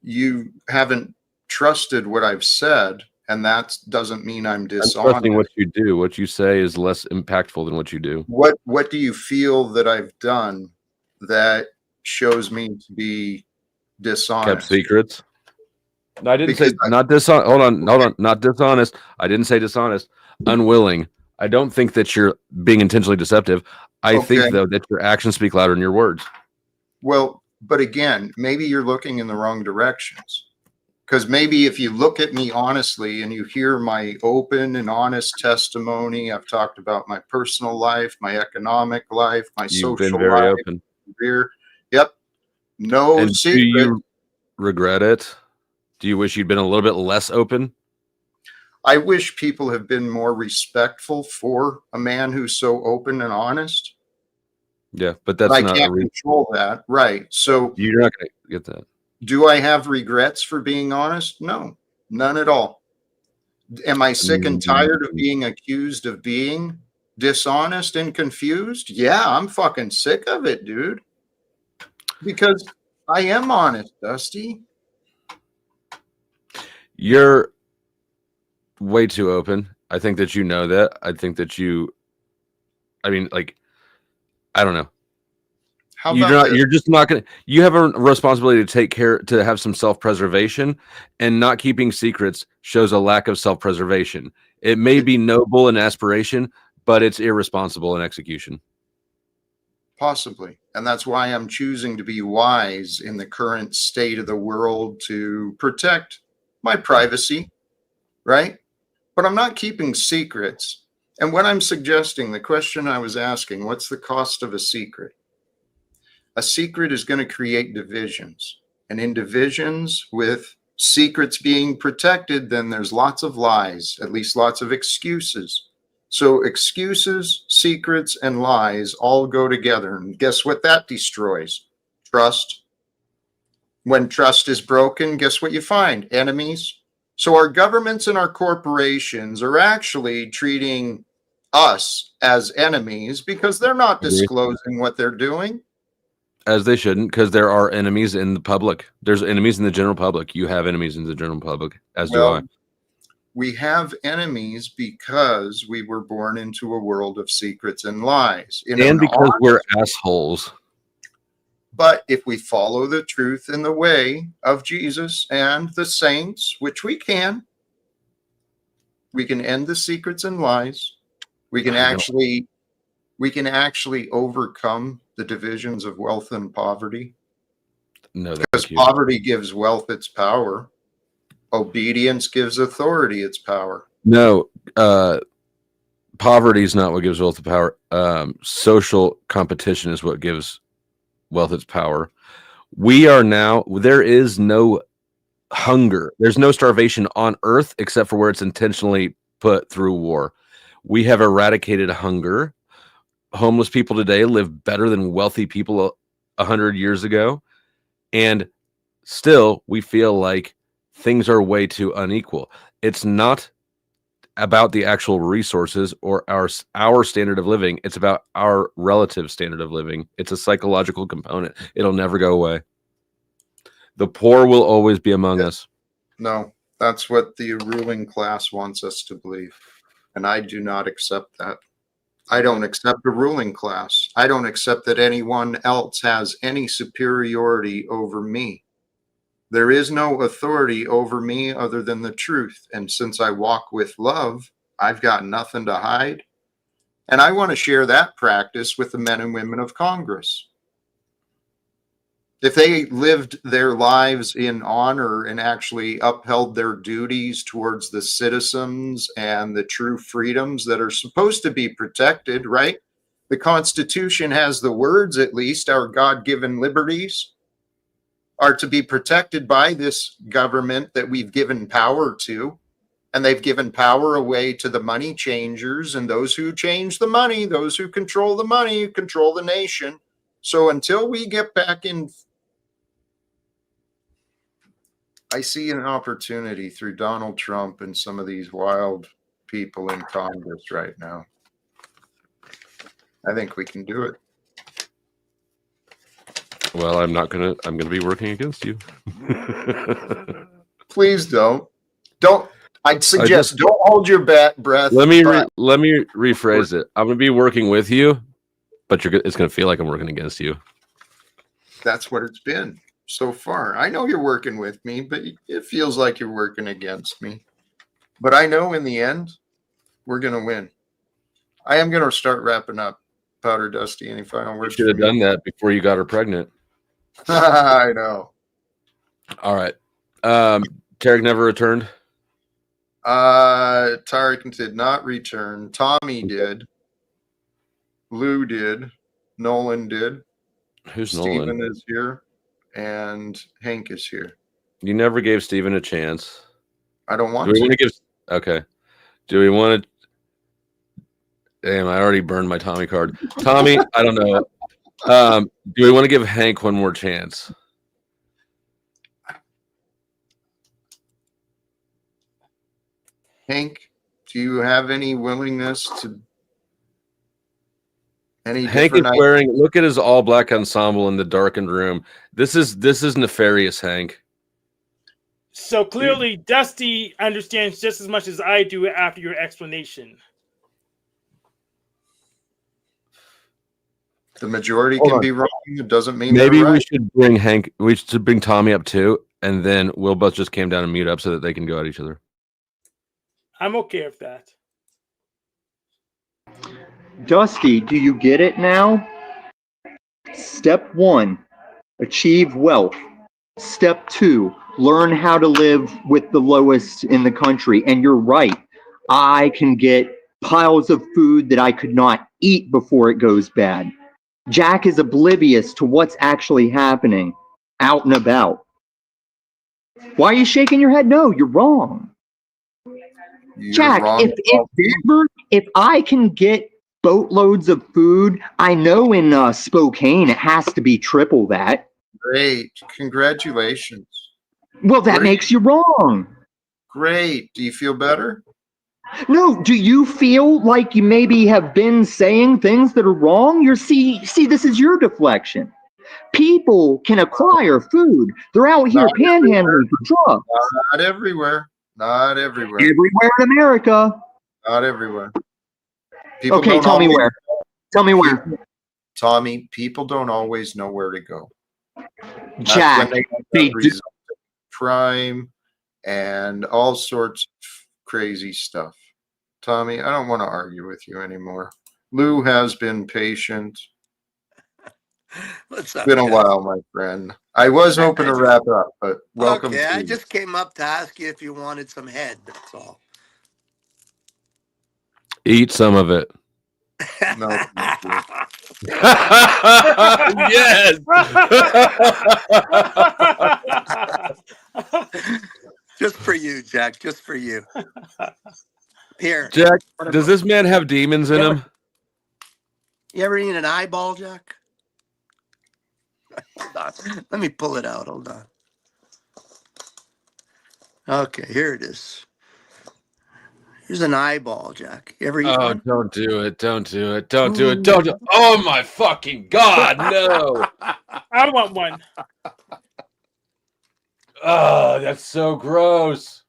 you haven't trusted what I've said, and that doesn't mean I'm I'm dishonest. trusting what you do. What you say is less impactful than what you do. What do you feel that I've done that shows me to be Kept dishonest? secrets. I didn't Because say not dishonest. Hold on. Not dishonest. I didn't say dishonest. Unwilling. I don't think that you're being intentionally deceptive. I think, okay, though, that your actions speak louder than your words. well, but again, maybe you're looking in the wrong directions. Because maybe if you look at me honestly and you hear my open and honest testimony, I've talked about my personal life, my economic life, my You've been social very life, open. career. Yep, no And do secret. you regret it? Do you wish you'd been a little bit less open? I wish people have been more respectful for a man who's so open and honest. Yeah, but But that's I not a can't reason. control that. Right. So You're not going to get that. do I have regrets for being honest? No, none at all. Am I sick and tired of being accused of being dishonest and confused? Yeah, I'm fucking sick of it, dude. Because I am honest, Dusty. You're way too open. I think that you know that. I think that I mean, like, I don't know. How about this? You're just not going to, you have a responsibility to take care, to have some self-preservation, and not keeping secrets shows a lack of self-preservation. It may be noble in aspiration, but it's irresponsible in execution. Possibly. And that's why I'm choosing to be wise in the current state of the world to protect my privacy, right? But I'm not keeping secrets. And what I'm suggesting, the question I was asking, what's the cost of a secret? A secret is going to create divisions. And in divisions with secrets being protected, then there's lots of lies, at least lots of excuses. So excuses, secrets, and lies all go together. And guess what that destroys? Trust. When trust is broken, guess what you find? Enemies. So our governments and our corporations are actually treating us as enemies because they're not Agree. disclosing what they're doing. As they shouldn't, because there are enemies in the public. There's enemies in the general public. You have enemies in the general public, as do I. We have enemies because we were born into a world of secrets and lies. And because we're assholes. But if we follow the truth in the way of Jesus and the saints, which we can end the secrets and lies. We can actually overcome the divisions of wealth and poverty. No, because poverty gives wealth its power. Obedience gives authority its power. No, poverty is not what gives wealth the power. Social competition is what gives wealth its power. There is no hunger. There's no starvation on earth except for where it's intentionally put through war. We have eradicated hunger. Homeless people today live better than wealthy people 100 years ago. And still, we feel like things are way too unequal. It's not about the actual resources or our standard of living. It's about our relative standard of living. It's a psychological component. It'll never go away. The poor will always be among us. No, that's what the ruling class wants us to believe. And I do not accept that. I don't accept the ruling class. I don't accept that anyone else has any superiority over me. There is no authority over me other than the truth. And since I walk with love, I've got nothing to hide. And I want to share that practice with the men and women of Congress. If they lived their lives in honor and actually upheld their duties towards the citizens and the true freedoms that are supposed to be protected, right? The Constitution has the words, at least, our God-given liberties are to be protected by this government that we've given power to. And they've given power away to the money changers and those who change the money, those who control the money, control the nation. So until we get back in I see an opportunity through Donald Trump and some of these wild people in Congress right now. I think we can do it. Well, I'm gonna be working against you. Please don't. I'd suggest don't hold your breath. Let me rephrase it. I'm gonna be working with you, but it's gonna feel like I'm working against you. That's what it's been so far. I know you're working with me, but it feels like you're working against me. But I know in the end, we're gonna win. I am gonna start wrapping up. Powder Dusty, any final You words? should have done that before you got her pregnant. I know. All right. Tarek never returned. Tarek did not return. Tommy did. Lou did. Nolan did. Who's Steven Nolan? is here. And Hank is here. You never gave Steven a chance. I don't want Do we to. want to give? Okay. Do we want to? Damn, I already burned my Tommy card. Tommy, I don't know. Do we want to give Hank one more chance? Hank, do you have any willingness to any Hank is different wearing. Look at his all black ensemble in the darkened room. This is nefarious, Hank. So clearly, Dusty understands just as much as I do after your explanation. The majority Hold can on. be wrong. It doesn't mean Maybe they're right. we should bring Hank. We should bring Tommy up too, and then we'll both just came down and mute up so that they can go at each other. I'm okay with that. Dusty, do you get it now? Step 1, achieve wealth. Step 2, learn how to live with the lowest in the country. And you're right, I can get piles of food that I could not eat before it goes bad. Jack is oblivious to what's actually happening out and about. Why are you shaking your head? No, you're wrong. You're Jack, wrong. if I can get boatloads of food, I know in Spokane it has to be triple that. Great. Congratulations. Well, that Great. makes you wrong. Great. Do you feel better? No, do you feel like you maybe have been saying things that are wrong? See, this is your deflection. People can acquire food. They're out here Not panhandling for drugs. Not everywhere. Not everywhere. Everywhere in America. Not everywhere. People Okay, don't tell me always- where. Tell me where. Tommy, people don't always know where to go. That's Jack, when they they do. crime and all sorts of crazy stuff. Tommy, I don't want to argue with you anymore. Lou has been patient. What's up? It's been a guys? while, my friend. I was hoping to wrap up, but welcome. Okay, I to just came up to ask you if you wanted some head. That's all. Eat some of it. No, thank you. Yes. Just for you, Jack. Just for you. Here. Jack, does this man have demons in him? You ever eat an eyeball, Jack? Hold on. Let me pull it out. Hold on. Okay, here it is. Here's an eyeball, Jack. You ever eat Oh, one? don't do it. Don't do it. Don't do it. Don't do it. Oh, my fucking God. No. I want one. Oh, that's so gross.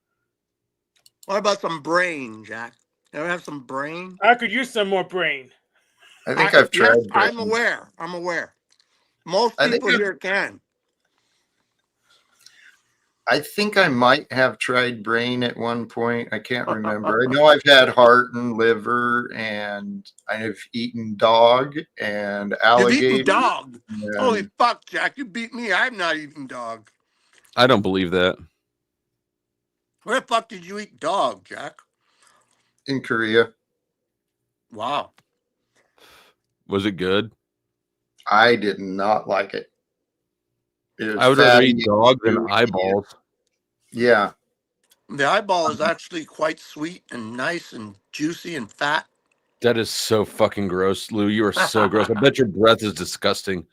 What about some brain, Jack? You ever have some brain? I could use some more brain. I think I've tried. Yes, I'm aware. I'm aware. Most I think people here can. I think I might have tried brain at one point. I can't remember. I know I've had heart and liver, and I've eaten dog and You've alligator. eaten dog. and- Holy fuck, Jack. You beat me. I'm not eating dog. I don't believe that. Where the fuck did you eat dog, Jack? in Korea. Wow. Was it good? I did not like it. It was I would rather eat fatty. dog than eyeballs. Yeah. The eyeball is actually quite sweet and nice and juicy and fat. That is so fucking gross, Lou. You are so gross. I bet your breath is disgusting.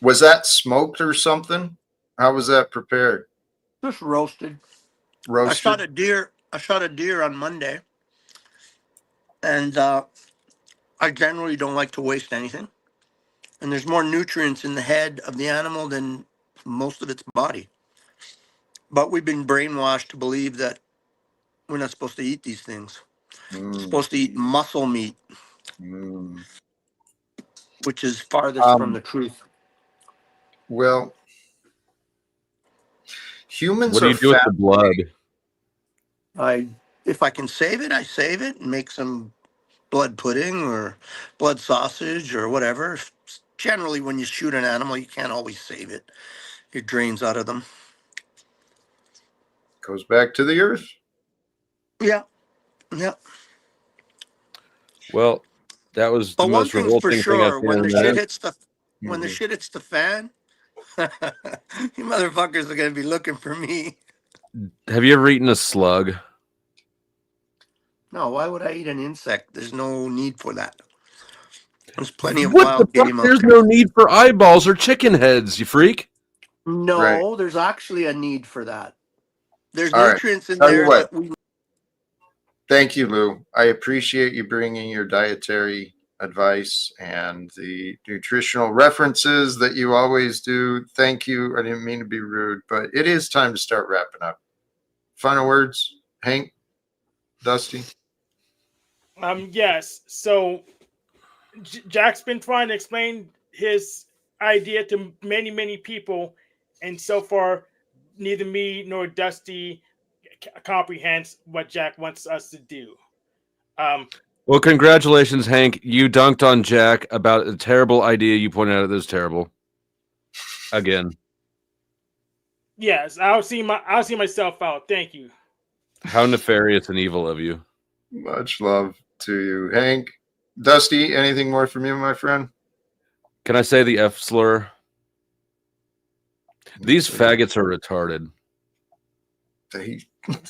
Was that smoked or something? How was that prepared? Just roasted. I Roasted. shot a deer. I shot a deer on Monday, and I generally don't like to waste anything. And there's more nutrients in the head of the animal than most of its body. But we've been brainwashed to believe that we're not supposed to eat these things. We're Mm, supposed to eat muscle meat, mm. which is farthest from the truth. Well, humans What do are you do with the blood? If I can save it, I save it and make some blood pudding or blood sausage or whatever. Generally, when you shoot an animal, you can't always save it. It drains out of them. Goes back to the earth. Yeah, yeah. Well, that was the But one most thing's for revolting thing I've sure: seen in when a the shit minute. hits the when the Mhm. shit hits the fan, you motherfuckers are gonna be looking for me. Have you ever eaten a slug? No, why would I eat an insect? There's no need for that. There's plenty of What the wild fuck? game out There's there. no need for eyeballs or chicken heads, you freak. Right. No, there's actually a need for that. There's All right. nutrients in Tell you there what. that we. Thank you, Lou. I appreciate you bringing your dietary advice and the nutritional references that you always do. Thank you. I didn't mean to be rude, but it is time to start wrapping up. Final words, Hank, Dusty. Yes. So Jack's been trying to explain his idea to many, many people, and so far, neither me nor Dusty comprehends what Jack wants us to do. Well, congratulations, Hank. You dunked on Jack about a terrible idea you pointed out that was terrible. Again. Yes, I'll see myself out. Thank you. How nefarious and evil of you. Much love to you, Hank. Dusty, anything more from you, my friend? Can I say the F slur? These faggots are retarded.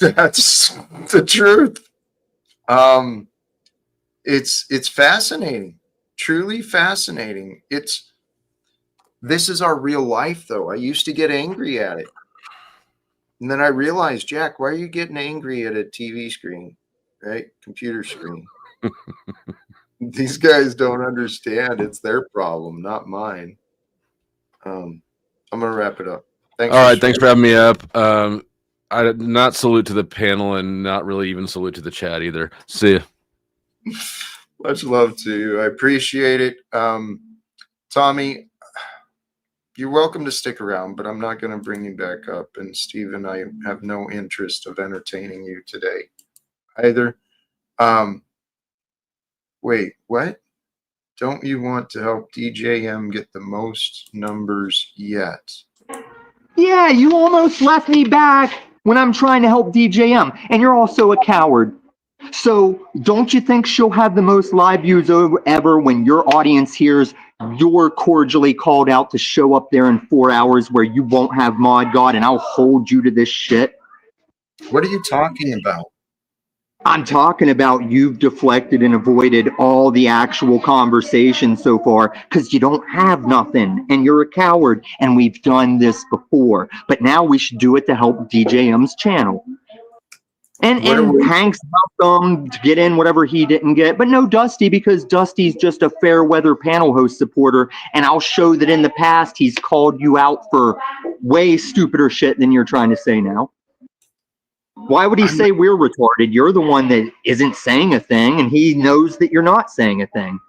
That's the truth. It's fascinating, truly fascinating. This is our real life, though. I used to get angry at it, and then I realized, Jack, why are you getting angry at a TV screen, right? Computer screen. These guys don't understand. It's their problem, not mine. I'm gonna wrap it up. Thanks. All right, thanks for having me up. I not salute to the panel and not really even salute to the chat either. See ya. Much love to you. I appreciate it. Tommy, you're welcome to stick around, but I'm not going to bring you back up. And Stephen, I have no interest of entertaining you today either. Wait, what? Don't you want to help DJM get the most numbers yet? Yeah, you almost left me back when I'm trying to help DJM, and you're also a coward. So don't you think she'll have the most live views ever when your audience hears you're cordially called out to show up there in 4 hours where you won't have Mod God and I'll hold you to this shit? What are you talking about? I'm talking about you've deflected and avoided all the actual conversation so far because you don't have nothing and you're a coward and we've done this before. But now we should do it to help DJM's channel. And Hank's welcome to get in whatever he didn't get, but no Dusty because Dusty's just a fair weather panel host supporter, and I'll show that in the past he's called you out for way stupider shit than you're trying to say now. Why would he say we're retarded? You're the one that isn't saying a thing, and he knows that you're not saying a thing.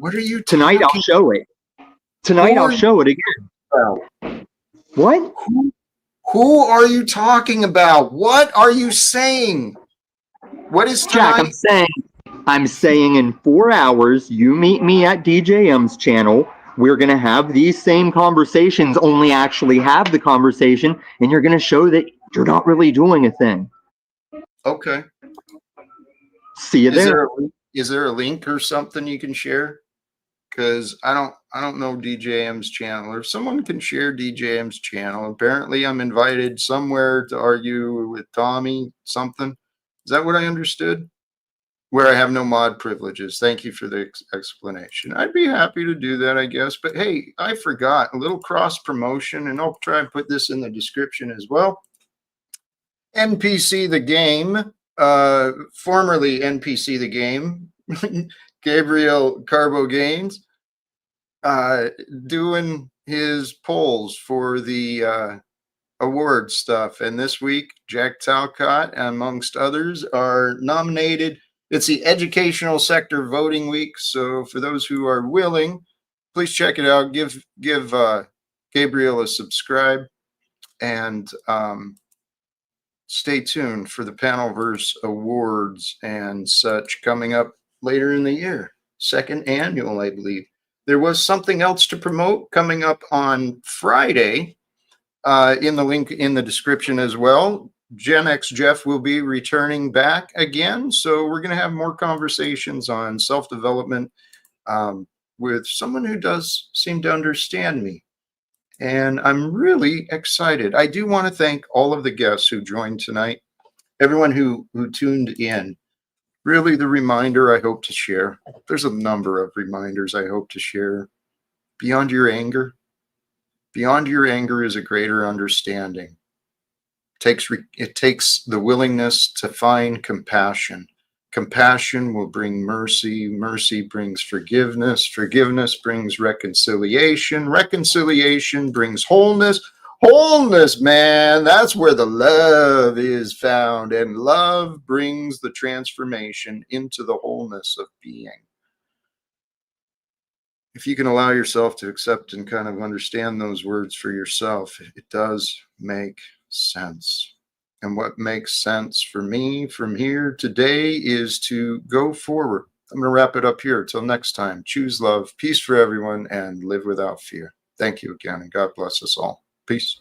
What are you Tonight I'll show it. Tonight I'll show it again. What? Who are you talking about? What are you saying? What is tonight? Jack, I'm saying in 4 hours, you meet me at DJM's channel. We're going to have these same conversations, only actually have the conversation, and you're going to show that you're not really doing a thing. Okay. See you there. Is there a link or something you can share? Because I don't know DJM's channel, or if someone can share DJM's channel. Apparently I'm invited somewhere to argue with Tommy something. Is that what I understood? Where I have no mod privileges. Thank you for the explanation. I'd be happy to do that, I guess. But hey, I forgot a little cross promotion, and I'll try and put this in the description as well. NPC the Game, formerly NPC the Game, Gabriel Carbo Gaines, doing his polls for the award stuff. And this week, Jack Talcott, amongst others, are nominated. It's the educational sector voting week. So for those who are willing, please check it out. Give Gabriel a subscribe, and stay tuned for the Panelverse Awards and such coming up later in the year. Second annual, I believe. There was something else to promote coming up on Friday. In the link in the description as well. Gen X Jeff will be returning back again. So we're going to have more conversations on self-development with someone who does seem to understand me. And I'm really excited. I do want to thank all of the guests who joined tonight, everyone who tuned in. Really the reminder I hope to share. There's a number of reminders I hope to share. Beyond your anger. Beyond your anger is a greater understanding. It takes the willingness to find compassion. Compassion will bring mercy. Mercy brings forgiveness. Forgiveness brings reconciliation. Reconciliation brings wholeness. Wholeness, man, that's where the love is found. And love brings the transformation into the wholeness of being. If you can allow yourself to accept and kind of understand those words for yourself, it does make sense. And what makes sense for me from here today is to go forward. I'm going to wrap it up here. Till next time, choose love, peace for everyone, and live without fear. Thank you again, and God bless us all. Peace.